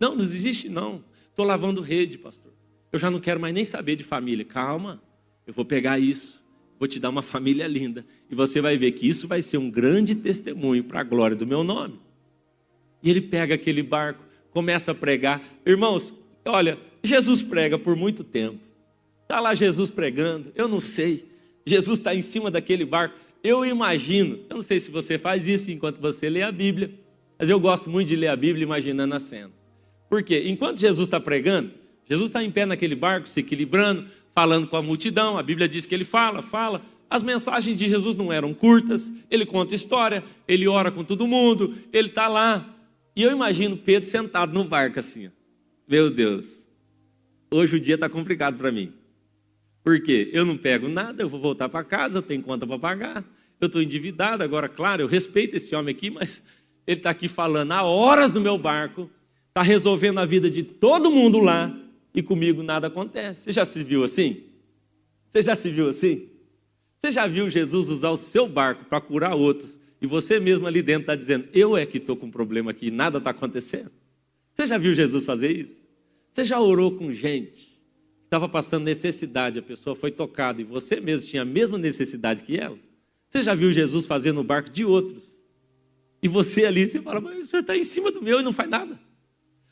Não desiste não. Estou lavando rede, pastor. Eu já não quero mais nem saber de família. Calma, eu vou pegar isso, vou te dar uma família linda. E você vai ver que isso vai ser um grande testemunho para a glória do meu nome. E ele pega aquele barco, começa a pregar. Irmãos, olha, Jesus prega por muito tempo. Está lá Jesus pregando, eu não sei. Jesus está em cima daquele barco. Eu imagino, eu não sei se você faz isso enquanto você lê a Bíblia, mas eu gosto muito de ler a Bíblia imaginando a cena. Por quê? Enquanto Jesus está pregando, Jesus está em pé naquele barco, se equilibrando, falando com a multidão. A Bíblia diz que ele fala. As mensagens de Jesus não eram curtas, ele conta história, ele ora com todo mundo, ele está lá. E eu imagino Pedro sentado no barco assim, ó. Meu Deus, hoje o dia está complicado para mim. Por quê? Eu não pego nada, eu vou voltar para casa, eu tenho conta para pagar, eu estou endividado. Agora, claro, eu respeito esse homem aqui, mas ele está aqui falando há horas no meu barco, está resolvendo a vida de todo mundo lá, e comigo nada acontece. Você já se viu assim? Você já se viu assim? Você já viu Jesus usar o seu barco para curar outros, e você mesmo ali dentro está dizendo, eu é que estou com um problema aqui e nada está acontecendo? Você já viu Jesus fazer isso? Você já orou com gente estava passando necessidade, a pessoa foi tocada e você mesmo tinha a mesma necessidade que ela? Você já viu Jesus fazer no barco de outros? E você ali, você fala, mas o senhor está em cima do meu e não faz nada.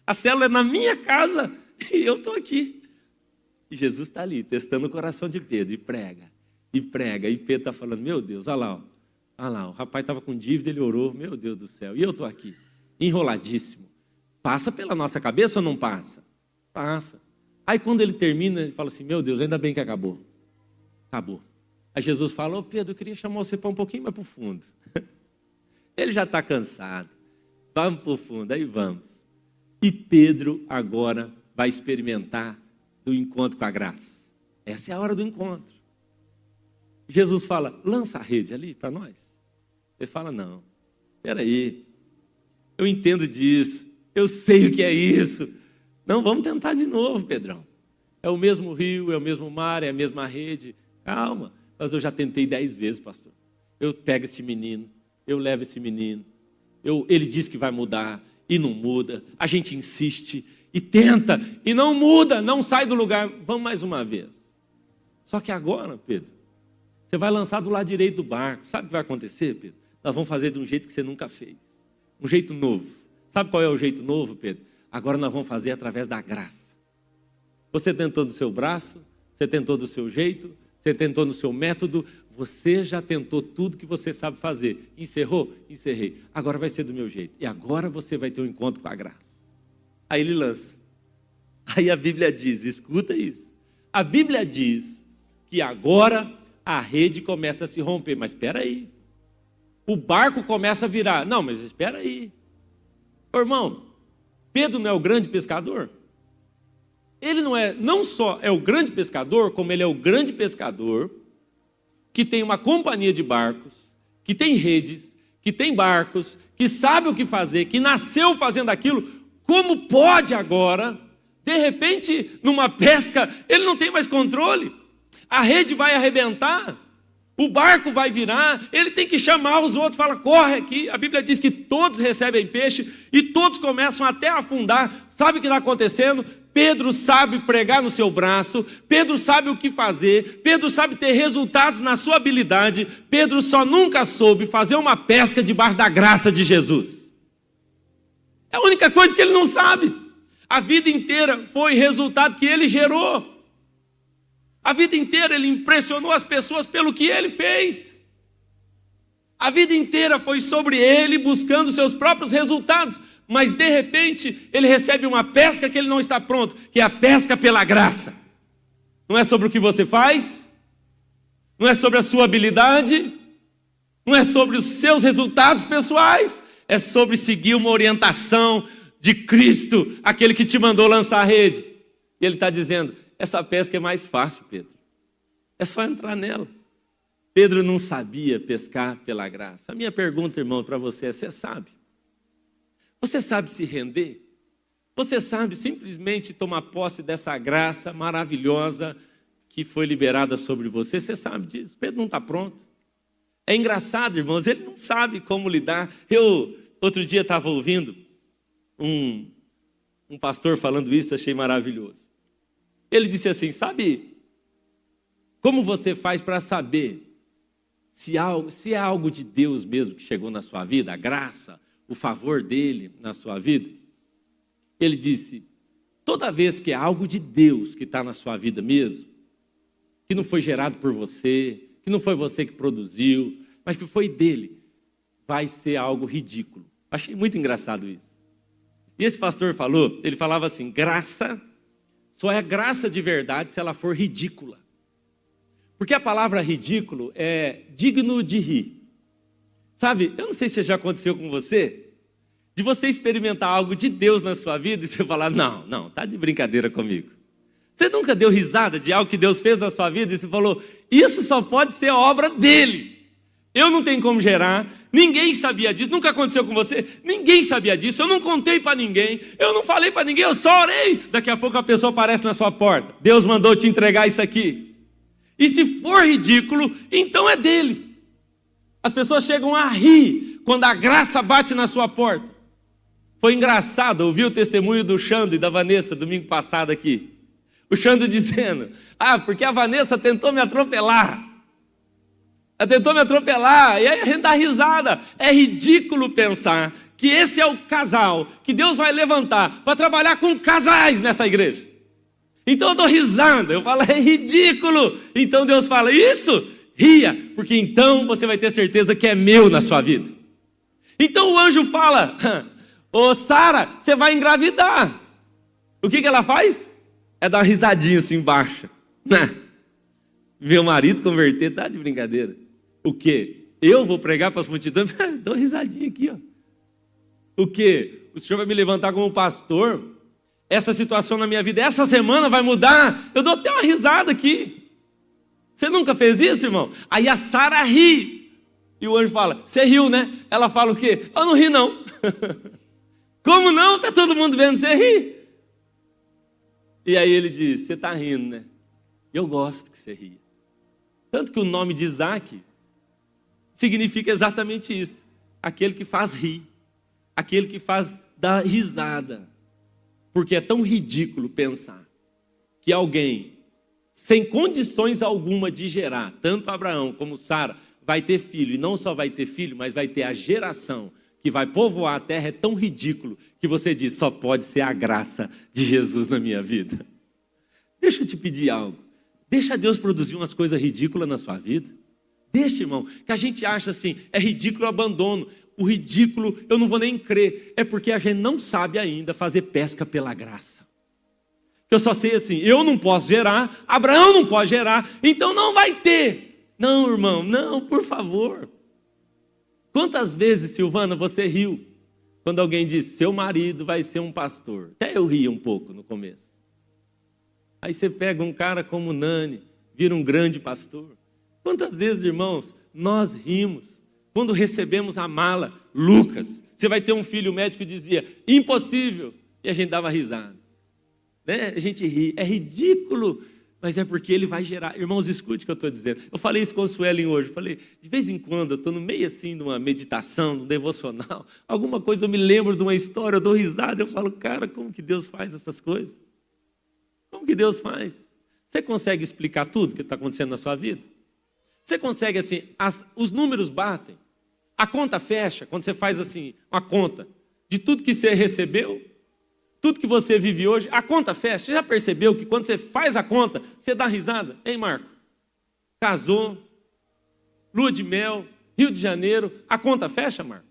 A célula é na minha casa e eu estou aqui. E Jesus está ali, testando o coração de Pedro, e prega. E Pedro está falando, meu Deus, olha lá, o rapaz estava com dívida, ele orou, meu Deus do céu, e eu estou aqui, enroladíssimo. Passa pela nossa cabeça ou não passa? Passa. Aí quando ele termina, ele fala assim, meu Deus, ainda bem que acabou. Acabou. Aí Jesus fala, ô Pedro, eu queria chamar você para um pouquinho mais para o fundo. Ele já está cansado. Vamos para o fundo, aí vamos. E Pedro agora vai experimentar do encontro com a graça. Essa é a hora do encontro. Jesus fala, lança a rede ali para nós. Ele fala, não, espera aí, eu entendo disso, eu sei o que é isso. Não, vamos tentar de novo, Pedrão. É o mesmo rio, é o mesmo mar, é a mesma rede. Calma, mas eu já tentei 10 vezes, pastor. Eu pego esse menino, eu levo esse menino, ele diz que vai mudar e não muda. A gente insiste e tenta e não muda, não sai do lugar. Vamos mais uma vez. Só que agora, Pedro, você vai lançar do lado direito do barco. Sabe o que vai acontecer, Pedro? Nós vamos fazer de um jeito que você nunca fez. Um jeito novo. Sabe qual é o jeito novo, Pedro? Agora nós vamos fazer através da graça. Você tentou do seu braço, você tentou do seu jeito, você tentou no seu método, você já tentou tudo que você sabe fazer. Encerrou? Encerrei. Agora vai ser do meu jeito. E agora você vai ter um encontro com a graça. Aí ele lança. Aí a Bíblia diz, escuta isso. A Bíblia diz que agora a rede começa a se romper. Mas espera aí. O barco começa a virar. Não, mas espera aí. Ô, irmão, Pedro não é o grande pescador? Ele não só é o grande pescador, como ele é o grande pescador que tem uma companhia de barcos, que tem redes, que tem barcos, que sabe o que fazer, que nasceu fazendo aquilo. Como pode agora, de repente, numa pesca, ele não tem mais controle? A rede vai arrebentar, o barco vai virar, ele tem que chamar os outros, fala, corre aqui. A Bíblia diz que todos recebem peixe e todos começam até a afundar. Sabe o que está acontecendo? Pedro sabe pregar no seu braço, Pedro sabe o que fazer, Pedro sabe ter resultados na sua habilidade. Pedro só nunca soube fazer uma pesca debaixo da graça de Jesus. É a única coisa que ele não sabe. A vida inteira foi resultado que ele gerou. A vida inteira ele impressionou as pessoas pelo que ele fez. A vida inteira foi sobre ele, buscando seus próprios resultados. Mas de repente, ele recebe uma pesca que ele não está pronto, que é a pesca pela graça. Não é sobre o que você faz, não é sobre a sua habilidade, não é sobre os seus resultados pessoais, é sobre seguir uma orientação de Cristo, aquele que te mandou lançar a rede. E ele está dizendo, essa pesca é mais fácil, Pedro. É só entrar nela. Pedro não sabia pescar pela graça. A minha pergunta, irmão, para você é, você sabe? Você sabe se render? Você sabe simplesmente tomar posse dessa graça maravilhosa que foi liberada sobre você? Você sabe disso? Pedro não está pronto. É engraçado, irmãos, ele não sabe como lidar. Eu, outro dia, estava ouvindo um pastor falando isso, achei maravilhoso. Ele disse assim, sabe como você faz para saber se é algo de Deus mesmo que chegou na sua vida, a graça, o favor dele na sua vida? Ele disse, toda vez que é algo de Deus que está na sua vida mesmo, que não foi gerado por você, que não foi você que produziu, mas que foi dele, vai ser algo ridículo. Achei muito engraçado isso. E esse pastor falou, ele falava assim, graça, só é graça de verdade se ela for ridícula. Porque a palavra ridículo é digno de rir. Sabe, eu não sei se já aconteceu com você, de você experimentar algo de Deus na sua vida e você falar, não, tá de brincadeira comigo. Você nunca deu risada de algo que Deus fez na sua vida e você falou, isso só pode ser obra dele. Eu não tenho como gerar, ninguém sabia disso, nunca aconteceu com você, ninguém sabia disso, eu não contei para ninguém, eu não falei para ninguém, eu só orei. Daqui a pouco a pessoa aparece na sua porta, Deus mandou te entregar isso aqui. E se for ridículo, então é dele. As pessoas chegam a rir quando a graça bate na sua porta. Foi engraçado ouvir o testemunho do Xando e da Vanessa domingo passado aqui. O Xando dizendo, porque a Vanessa tentou me atropelar. Ela tentou me atropelar, e aí a gente dá risada. É ridículo pensar que esse é o casal que Deus vai levantar para trabalhar com casais nessa igreja. Então eu dou risada, eu falo, é ridículo. Então Deus fala, isso, ria, porque então você vai ter certeza que é meu na sua vida. Então o anjo fala, ô Sara, você vai engravidar. O que ela faz? É dar uma risadinha assim baixa. Ver o marido converter, tá de brincadeira. O quê? Eu vou pregar para as multidões? Dou uma risadinha aqui, ó. O quê? O senhor vai me levantar como pastor? Essa situação na minha vida, essa semana vai mudar? Eu dou até uma risada aqui. Você nunca fez isso, irmão? Aí a Sara ri. E o anjo fala, você riu, né? Ela fala o quê? Eu não ri, não. Como não? Está todo mundo vendo você rir. E aí ele diz, você está rindo, né? Eu gosto que você ria. Tanto que o nome de Isaac significa exatamente isso. Aquele que faz rir. Aquele que faz dar risada. Porque é tão ridículo pensar que alguém, sem condições alguma de gerar, tanto Abraão como Sara, vai ter filho. E não só vai ter filho, mas vai ter a geração que vai povoar a terra. É tão ridículo que você diz, só pode ser a graça de Jesus na minha vida. Deixa eu te pedir algo. Deixa Deus produzir umas coisas ridículas na sua vida. Deixa, irmão, que a gente acha assim, é ridículo o abandono. O ridículo, eu não vou nem crer. É porque a gente não sabe ainda fazer pesca pela graça. Eu só sei assim, eu não posso gerar, Abraão não pode gerar, então não vai ter. Não, irmão, não, por favor. Quantas vezes, Silvana, você riu quando alguém disse, seu marido vai ser um pastor? Até eu ria um pouco no começo. Aí você pega um cara como Nani, vira um grande pastor. Quantas vezes, irmãos, nós rimos quando recebemos a mala, Lucas, você vai ter um filho, o médico dizia, impossível, e a gente dava risada. Né? A gente ri, é ridículo, mas é porque ele vai gerar. Irmãos, escute o que eu estou dizendo. Eu falei isso com o Suelen hoje, falei, de vez em quando, eu estou no meio assim de uma meditação, de um devocional, alguma coisa eu me lembro de uma história, eu dou risada, eu falo, cara, como que Deus faz essas coisas? Como que Deus faz? Você consegue explicar tudo que está acontecendo na sua vida? Você consegue assim, os números batem, a conta fecha, quando você faz assim, uma conta de tudo que você recebeu, tudo que você vive hoje, a conta fecha. Você já percebeu que quando você faz a conta, você dá risada? Hein, Marco? Casou, lua de mel, Rio de Janeiro, a conta fecha, Marco?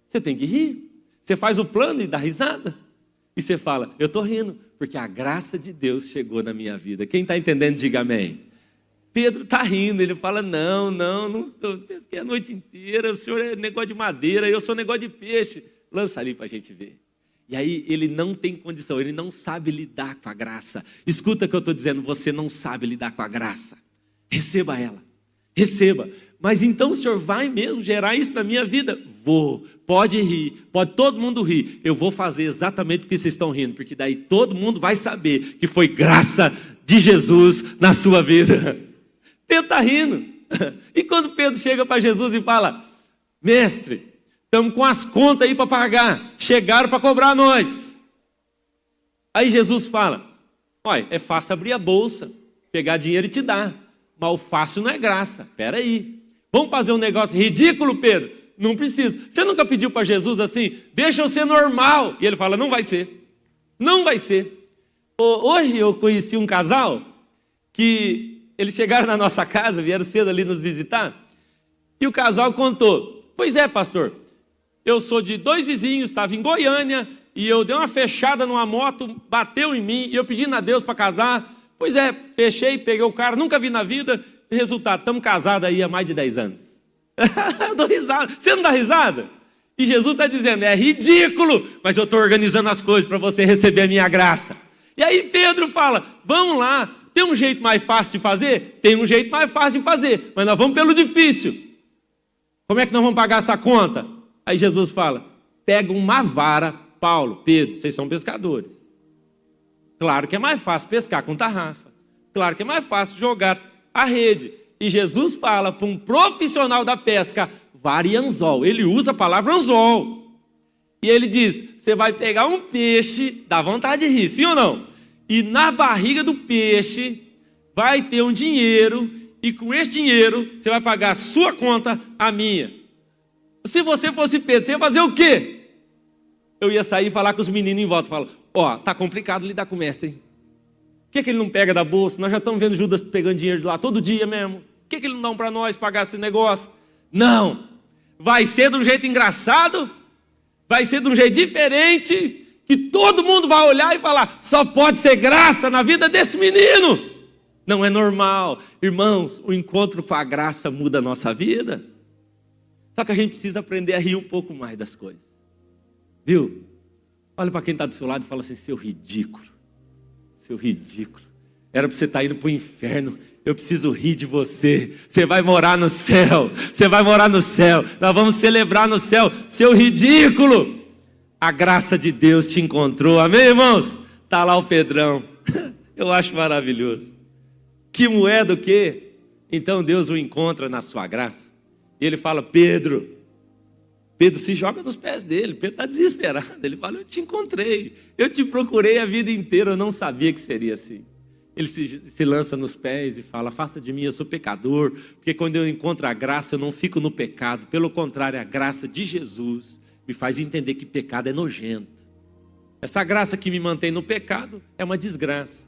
Você tem que rir. Você faz o plano e dá risada. E você fala, eu estou rindo, porque a graça de Deus chegou na minha vida. Quem está entendendo, diga amém. Pedro está rindo, ele fala, não estou, pesquei a noite inteira, o senhor é negócio de madeira, eu sou negócio de peixe. Lança ali para a gente ver. E aí ele não tem condição, ele não sabe lidar com a graça. Escuta o que eu estou dizendo, você não sabe lidar com a graça. Receba ela, receba. Mas então o senhor vai mesmo gerar isso na minha vida? Vou, pode rir, pode todo mundo rir. Eu vou fazer exatamente o que vocês estão rindo, porque daí todo mundo vai saber que foi graça de Jesus na sua vida. Pedro está rindo. E quando Pedro chega para Jesus e fala, mestre, estamos com as contas aí para pagar, chegaram para cobrar nós. Aí Jesus fala, olha, é fácil abrir a bolsa, pegar dinheiro e te dar, mas o fácil não é graça, espera aí. Vamos fazer um negócio ridículo, Pedro? Não precisa. Você nunca pediu para Jesus assim, deixa eu ser normal? E ele fala, não vai ser, não vai ser. Hoje eu conheci um casal que eles chegaram na nossa casa, vieram cedo ali nos visitar, e o casal contou, pois é, pastor, eu sou de 2 vizinhos, estava em Goiânia, e eu dei uma fechada numa moto, bateu em mim, e eu pedindo a Deus para casar. Pois é, fechei, peguei o cara, nunca vi na vida. Resultado, estamos casados aí há mais de 10 anos. Dou risada. Você não dá risada? E Jesus está dizendo, é ridículo, mas eu estou organizando as coisas para você receber a minha graça. E aí Pedro fala, vamos lá, tem um jeito mais fácil de fazer? Tem um jeito mais fácil de fazer, mas nós vamos pelo difícil. Como é que nós vamos pagar essa conta? Aí Jesus fala, pega uma vara, Paulo, Pedro, vocês são pescadores. Claro que é mais fácil pescar com tarrafa. Claro que é mais fácil jogar a rede. E Jesus fala para um profissional da pesca, vara e anzol. Ele usa a palavra anzol. E ele diz, você vai pegar um peixe, dá vontade de rir, sim ou não? E na barriga do peixe vai ter um dinheiro, e com esse dinheiro você vai pagar a sua conta, a minha. Se você fosse Pedro, você ia fazer o quê? Eu ia sair e falar com os meninos em volta, falar, ó, tá complicado lidar com o mestre, hein? Por que ele não pega da bolsa? Nós já estamos vendo Judas pegando dinheiro de lá todo dia mesmo. Por que ele não dá para nós pagar esse negócio? Não. Vai ser de um jeito engraçado, vai ser de um jeito diferente, que todo mundo vai olhar e falar, só pode ser graça na vida desse menino. Não é normal. Irmãos, o encontro com a graça muda a nossa vida. Só que a gente precisa aprender a rir um pouco mais das coisas. Viu? Olha para quem está do seu lado e fala assim, seu ridículo. Seu ridículo. Era para você estar indo para o inferno. Eu preciso rir de você. Você vai morar no céu. Você vai morar no céu. Nós vamos celebrar no céu. Seu ridículo. A graça de Deus te encontrou. Amém, irmãos? Está lá o Pedrão. Eu acho maravilhoso. Que moeda o quê? Então Deus o encontra na sua graça. E ele fala, Pedro se joga nos pés dele. Pedro está desesperado. Ele fala, eu te encontrei. Eu te procurei a vida inteira. Eu não sabia que seria assim. Ele se lança nos pés e fala, afasta de mim, eu sou pecador. Porque quando eu encontro a graça, eu não fico no pecado. Pelo contrário, a graça de Jesus me faz entender que pecado é nojento. Essa graça que me mantém no pecado é uma desgraça.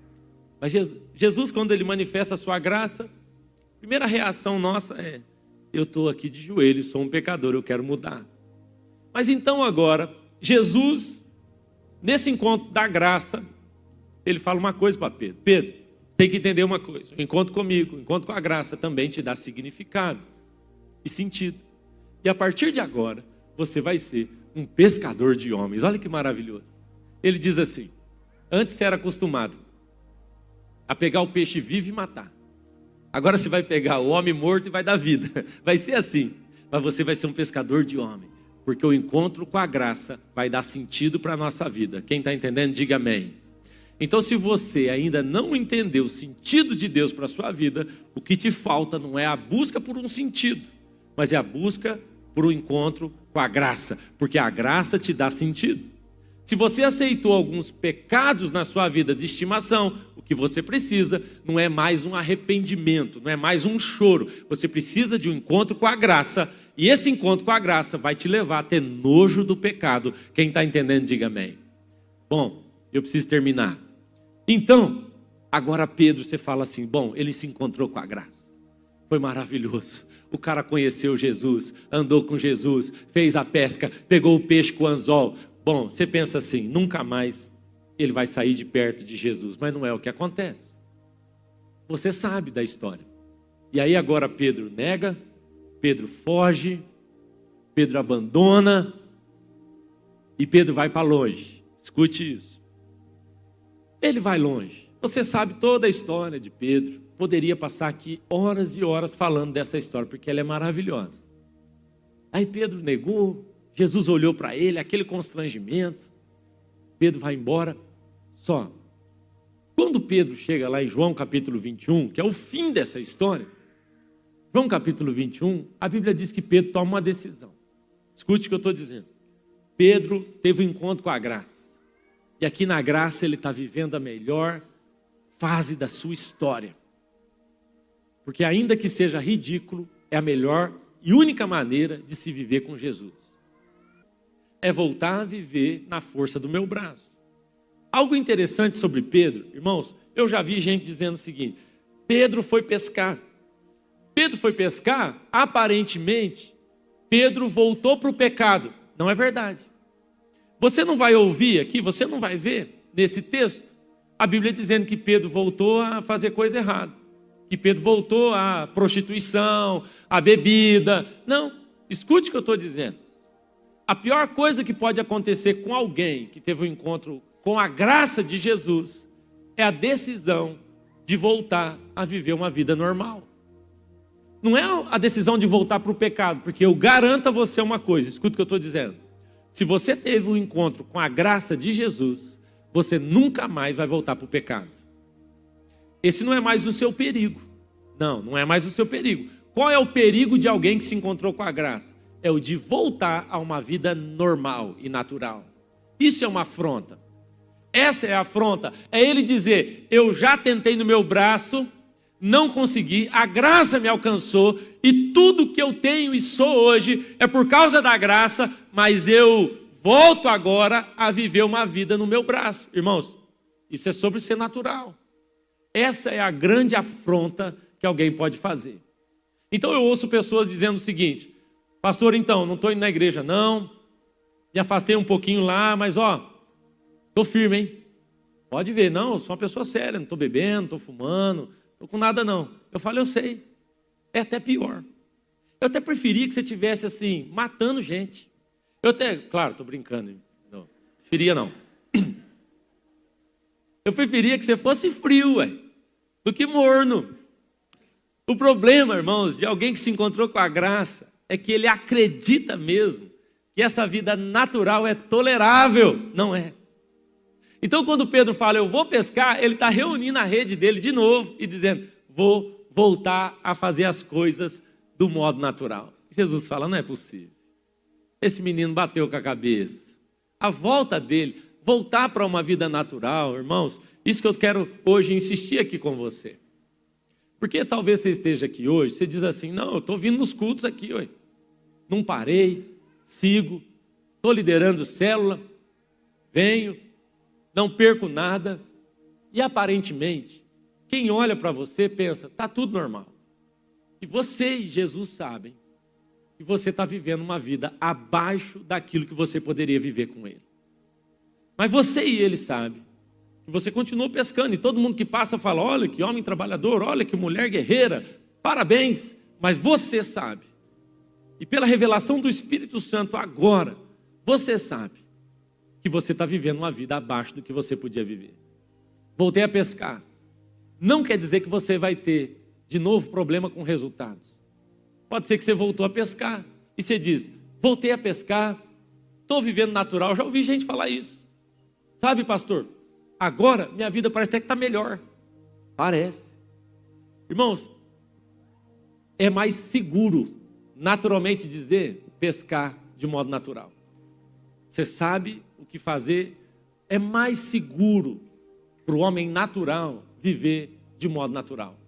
Mas Jesus, quando ele manifesta a sua graça, a primeira reação nossa é, eu estou aqui de joelhos, sou um pecador, eu quero mudar. Mas então agora, Jesus, nesse encontro da graça, ele fala uma coisa para Pedro. Pedro, tem que entender uma coisa. O encontro comigo, o encontro com a graça também te dá significado e sentido. E a partir de agora, você vai ser um pescador de homens. Olha que maravilhoso. Ele diz assim, antes você era acostumado a pegar o peixe vivo e matar. Agora você vai pegar o homem morto e vai dar vida. Vai ser assim. Mas você vai ser um pescador de homem. Porque o encontro com a graça vai dar sentido para a nossa vida. Quem está entendendo, diga amém. Então, se você ainda não entendeu o sentido de Deus para a sua vida, o que te falta não é a busca por um sentido, mas é a busca por um encontro com a graça. Porque a graça te dá sentido. Se você aceitou alguns pecados na sua vida de estimação, o que você precisa não é mais um arrependimento, não é mais um choro. Você precisa de um encontro com a graça. E esse encontro com a graça vai te levar a ter nojo do pecado. Quem está entendendo, diga amém. Bom, eu preciso terminar. Então, agora Pedro, você fala assim, bom, ele se encontrou com a graça. Foi maravilhoso. O cara conheceu Jesus, andou com Jesus, fez a pesca, pegou o peixe com o anzol. Bom, você pensa assim, nunca mais ele vai sair de perto de Jesus. Mas não é o que acontece. Você sabe da história. E aí agora Pedro nega, Pedro foge, Pedro abandona e Pedro vai para longe. Escute isso. Ele vai longe. Você sabe toda a história de Pedro. Poderia passar aqui horas e horas falando dessa história, porque ela é maravilhosa. Aí Pedro negou, Jesus olhou para ele, aquele constrangimento. Pedro vai embora. Só, quando Pedro chega lá em João capítulo 21, que é o fim dessa história, João capítulo 21, a Bíblia diz que Pedro toma uma decisão. Escute o que eu estou dizendo. Pedro teve um encontro com a graça. E aqui na graça ele está vivendo a melhor fase da sua história. Porque ainda que seja ridículo, é a melhor e única maneira de se viver com Jesus. É voltar a viver na força do meu braço. Algo interessante sobre Pedro, irmãos, eu já vi gente dizendo o seguinte: Pedro foi pescar. Pedro foi pescar, aparentemente, Pedro voltou para o pecado. Não é verdade. Você não vai ouvir aqui, você não vai ver nesse texto, a Bíblia dizendo que Pedro voltou a fazer coisa errada. Que Pedro voltou à prostituição, à bebida. Não, escute o que eu estou dizendo. A pior coisa que pode acontecer com alguém que teve um encontro com a graça de Jesus é a decisão de voltar a viver uma vida normal. Não é a decisão de voltar para o pecado, porque eu garanto a você uma coisa, escuta o que eu estou dizendo. Se você teve um encontro com a graça de Jesus, você nunca mais vai voltar para o pecado. Esse não é mais o seu perigo. Não é mais o seu perigo. Qual é o perigo de alguém que se encontrou com a graça? É o de voltar a uma vida normal e natural. Isso é uma afronta. Essa é a afronta. É ele dizer, eu já tentei no meu braço, não consegui, a graça me alcançou e tudo que eu tenho e sou hoje é por causa da graça, mas eu volto agora a viver uma vida no meu braço. Irmãos, isso é sobre ser natural. Essa é a grande afronta que alguém pode fazer. Então eu ouço pessoas dizendo o seguinte: pastor, então, não estou indo na igreja não, me afastei um pouquinho lá, mas estou firme, hein? Pode ver, não, eu sou uma pessoa séria, não estou bebendo, não estou fumando, não estou com nada não. Eu falo, eu sei, é até pior. Eu até preferia que você estivesse assim, matando gente. Claro, estou brincando, não preferia não. Eu preferia que você fosse frio, do que morno. O problema, irmãos, de alguém que se encontrou com a graça, é que ele acredita mesmo que essa vida natural é tolerável. Não é. Então, quando Pedro fala, eu vou pescar, ele está reunindo a rede dele de novo e dizendo, vou voltar a fazer as coisas do modo natural. Jesus fala, não é possível. Esse menino bateu com a cabeça. A volta dele, voltar para uma vida natural, irmãos, isso que eu quero hoje insistir aqui com você. Porque talvez você esteja aqui hoje, você diz assim, não, eu estou vindo nos cultos aqui, não parei, sigo, estou liderando célula, venho, não perco nada. E aparentemente, quem olha para você pensa, está tudo normal. E você e Jesus sabem que você está vivendo uma vida abaixo daquilo que você poderia viver com Ele. Mas você e Ele sabem que você continua pescando. E todo mundo que passa fala, olha que homem trabalhador, olha que mulher guerreira, parabéns. Mas você sabe, e pela revelação do Espírito Santo agora, você sabe que você está vivendo uma vida abaixo do que você podia viver. Voltei a pescar. Não quer dizer que você vai ter de novo problema com resultados. Pode ser que você voltou a pescar e você diz, voltei a pescar, estou vivendo natural. Já ouvi gente falar isso. Sabe, pastor, agora minha vida parece até que está melhor. Parece. Irmãos, é mais seguro, naturalmente dizer, pescar de modo natural. Você sabe o que fazer, é mais seguro para o homem natural viver de modo natural.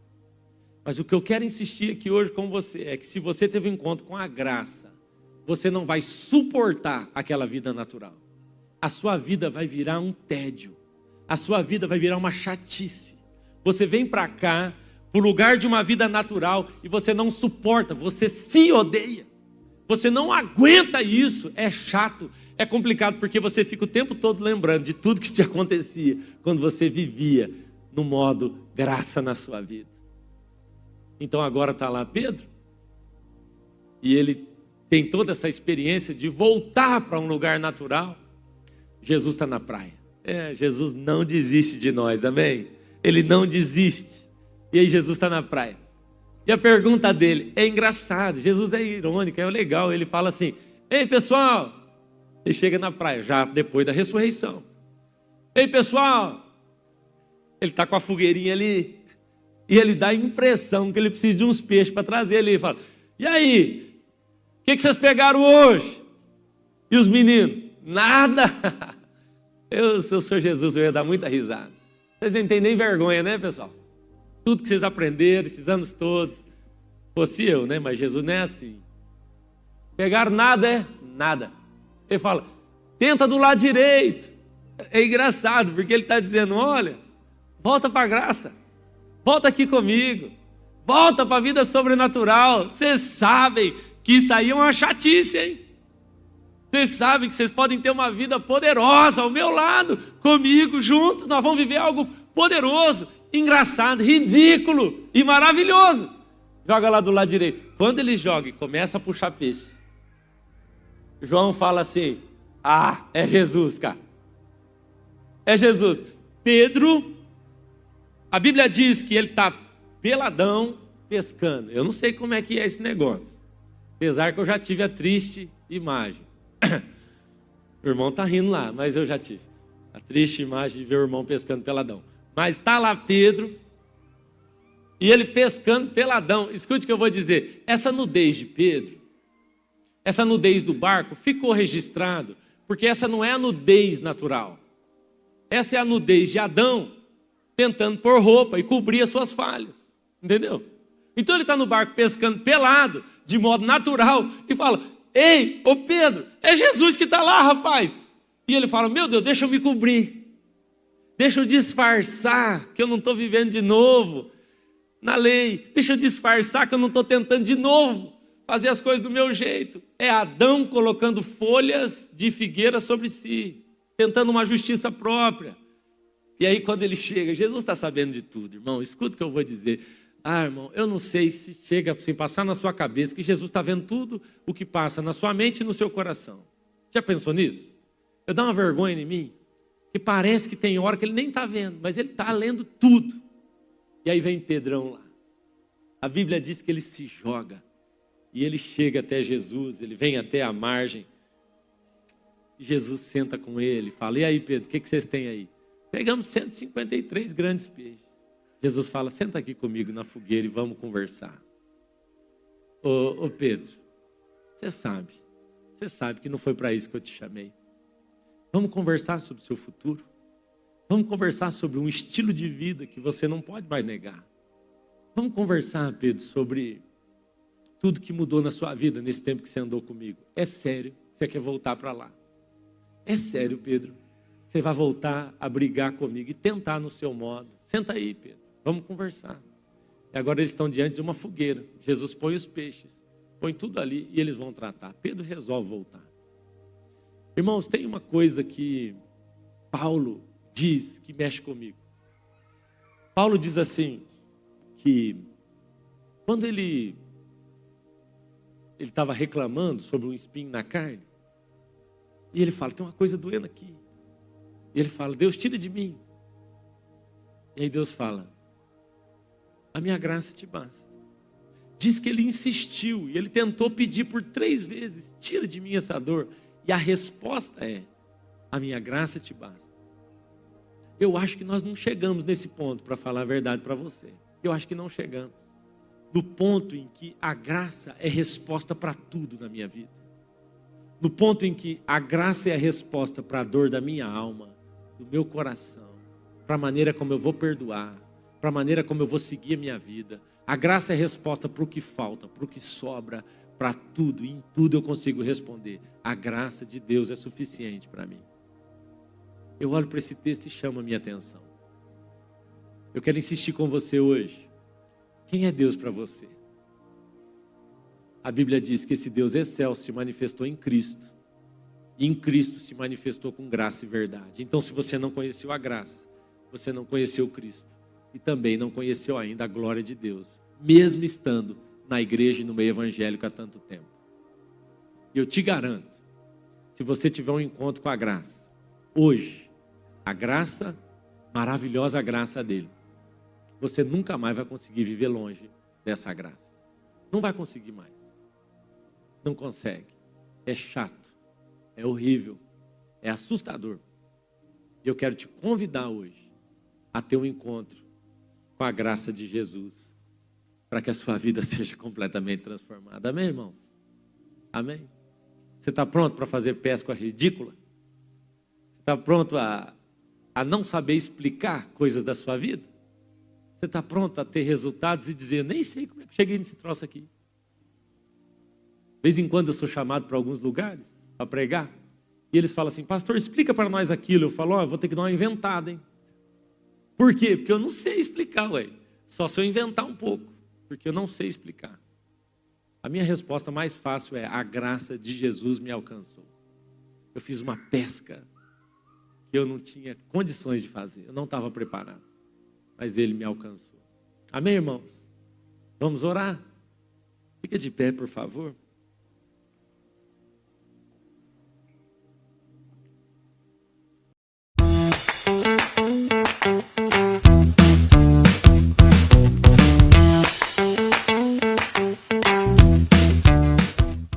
Mas o que eu quero insistir aqui hoje com você é que se você teve um encontro com a graça, você não vai suportar aquela vida natural. A sua vida vai virar um tédio. A sua vida vai virar uma chatice. Você vem para cá, para o lugar de uma vida natural e você não suporta, você se odeia. Você não aguenta isso, é chato, é complicado, porque você fica o tempo todo lembrando de tudo que te acontecia quando você vivia no modo graça na sua vida. Então agora está lá Pedro, e ele tem toda essa experiência de voltar para um lugar natural. Jesus está na praia. Jesus não desiste de nós, amém? Ele não desiste. E aí Jesus está na praia. E a pergunta dele é engraçada, Jesus é irônico, é legal. Ele fala assim: ei pessoal, ele chega na praia, já depois da ressurreição. Ei pessoal, ele está com a fogueirinha ali, e ele dá a impressão que ele precisa de uns peixes para trazer ali. Ele fala: e aí, o que vocês pegaram hoje? E os meninos? Nada. Se eu sou Jesus, eu ia dar muita risada. Vocês não têm nem vergonha, né pessoal? Tudo que vocês aprenderam esses anos todos, fosse eu, né? Mas Jesus não é assim. Pegaram nada, nada. Ele fala: tenta do lado direito. É engraçado, porque ele está dizendo: olha, volta para a graça, volta aqui comigo, volta para a vida sobrenatural. Vocês sabem que isso aí é uma chatice, hein? Vocês sabem que vocês podem ter uma vida poderosa ao meu lado, comigo, juntos. Nós vamos viver algo poderoso, engraçado, ridículo e maravilhoso. Joga lá do lado direito. Quando ele joga e começa a puxar peixe, João fala assim: é Jesus, cara. É Jesus. Pedro, a Bíblia diz que ele está peladão pescando. Eu não sei como é que é esse negócio, apesar que eu já tive a triste imagem. O irmão está rindo lá, mas eu já tive a triste imagem de ver o irmão pescando peladão. Mas está lá Pedro, e ele pescando peladão. Escute o que eu vou dizer. Essa nudez de Pedro, essa nudez do barco, ficou registrado, porque essa não é a nudez natural. Essa é a nudez de Adão, tentando pôr roupa e cobrir as suas falhas. Entendeu? Então ele está no barco pescando pelado, de modo natural, e fala: ei, ô Pedro, é Jesus que está lá, rapaz. E ele fala: meu Deus, deixa eu me cobrir. Deixa eu disfarçar que eu não estou vivendo de novo na lei. Deixa eu disfarçar que eu não estou tentando de novo fazer as coisas do meu jeito. É Adão colocando folhas de figueira sobre si, tentando uma justiça própria. E aí quando ele chega, Jesus está sabendo de tudo, irmão. Escuta o que eu vou dizer. Irmão, eu não sei se chega assim, passar na sua cabeça que Jesus está vendo tudo o que passa na sua mente e no seu coração. Já pensou nisso? Eu dou uma vergonha em mim, que parece que tem hora que ele nem está vendo, mas ele está lendo tudo. E aí vem Pedrão lá. A Bíblia diz que ele se joga, e ele chega até Jesus, ele vem até a margem. E Jesus senta com ele e fala: e aí Pedro, o que vocês têm aí? Pegamos 153 grandes peixes. Jesus fala: senta aqui comigo na fogueira e vamos conversar. Ô Pedro, você sabe que não foi para isso que eu te chamei. Vamos conversar sobre o seu futuro. Vamos conversar sobre um estilo de vida que você não pode mais negar. Vamos conversar, Pedro, sobre tudo que mudou na sua vida nesse tempo que você andou comigo. É sério, você quer voltar para lá? É sério, Pedro, você vai voltar a brigar comigo e tentar no seu modo. Senta aí, Pedro, vamos conversar. E agora eles estão diante de uma fogueira. Jesus põe os peixes, põe tudo ali e eles vão tratar. Pedro resolve voltar. Irmãos, tem uma coisa que Paulo diz que mexe comigo. Paulo diz assim, que quando ele estava reclamando sobre um espinho na carne, e ele fala: tem uma coisa doendo aqui. E ele fala: Deus, tira de mim. E aí Deus fala: a minha graça te basta. Diz que ele insistiu, e ele tentou pedir por 3 vezes: tira de mim essa dor. E a resposta é: a minha graça te basta. Eu acho que nós não chegamos nesse ponto, para falar a verdade para você. Eu acho que não chegamos no ponto em que a graça é resposta para tudo na minha vida. No ponto em que a graça é a resposta para a dor da minha alma, do meu coração, para a maneira como eu vou perdoar, para a maneira como eu vou seguir a minha vida. A graça é a resposta para o que falta, para o que sobra, para tudo. E em tudo eu consigo responder: a graça de Deus é suficiente para mim. Eu olho para esse texto e chama a minha atenção. Eu quero insistir com você hoje. Quem é Deus para você? A Bíblia diz que esse Deus excelso se manifestou em Cristo. E em Cristo se manifestou com graça e verdade. Então, se você não conheceu a graça, você não conheceu Cristo. E também não conheceu ainda a glória de Deus, mesmo estando na igreja e no meio evangélico há tanto tempo. E eu te garanto, se você tiver um encontro com a graça, hoje, a graça, maravilhosa graça dele, você nunca mais vai conseguir viver longe dessa graça. Não vai conseguir mais. Não consegue. É chato. É horrível. É assustador. E eu quero te convidar hoje a ter um encontro com a graça de Jesus, para que a sua vida seja completamente transformada. Amém, irmãos? Amém? Você está pronto para fazer pesca ridícula? Você está pronto a não saber explicar coisas da sua vida? Você está pronto a ter resultados e dizer, nem sei como é que cheguei nesse troço aqui. De vez em quando eu sou chamado para alguns lugares para pregar, e eles falam assim, pastor, explica para nós aquilo. Eu falo, eu vou ter que dar uma inventada, hein? Por quê? Porque eu não sei explicar, ué. Só se eu inventar um pouco, porque eu não sei explicar. A minha resposta mais fácil é, a graça de Jesus me alcançou. Eu fiz uma pesca que eu não tinha condições de fazer, eu não estava preparado. Mas ele me alcançou. Amém, irmãos? Vamos orar? Fica de pé, por favor.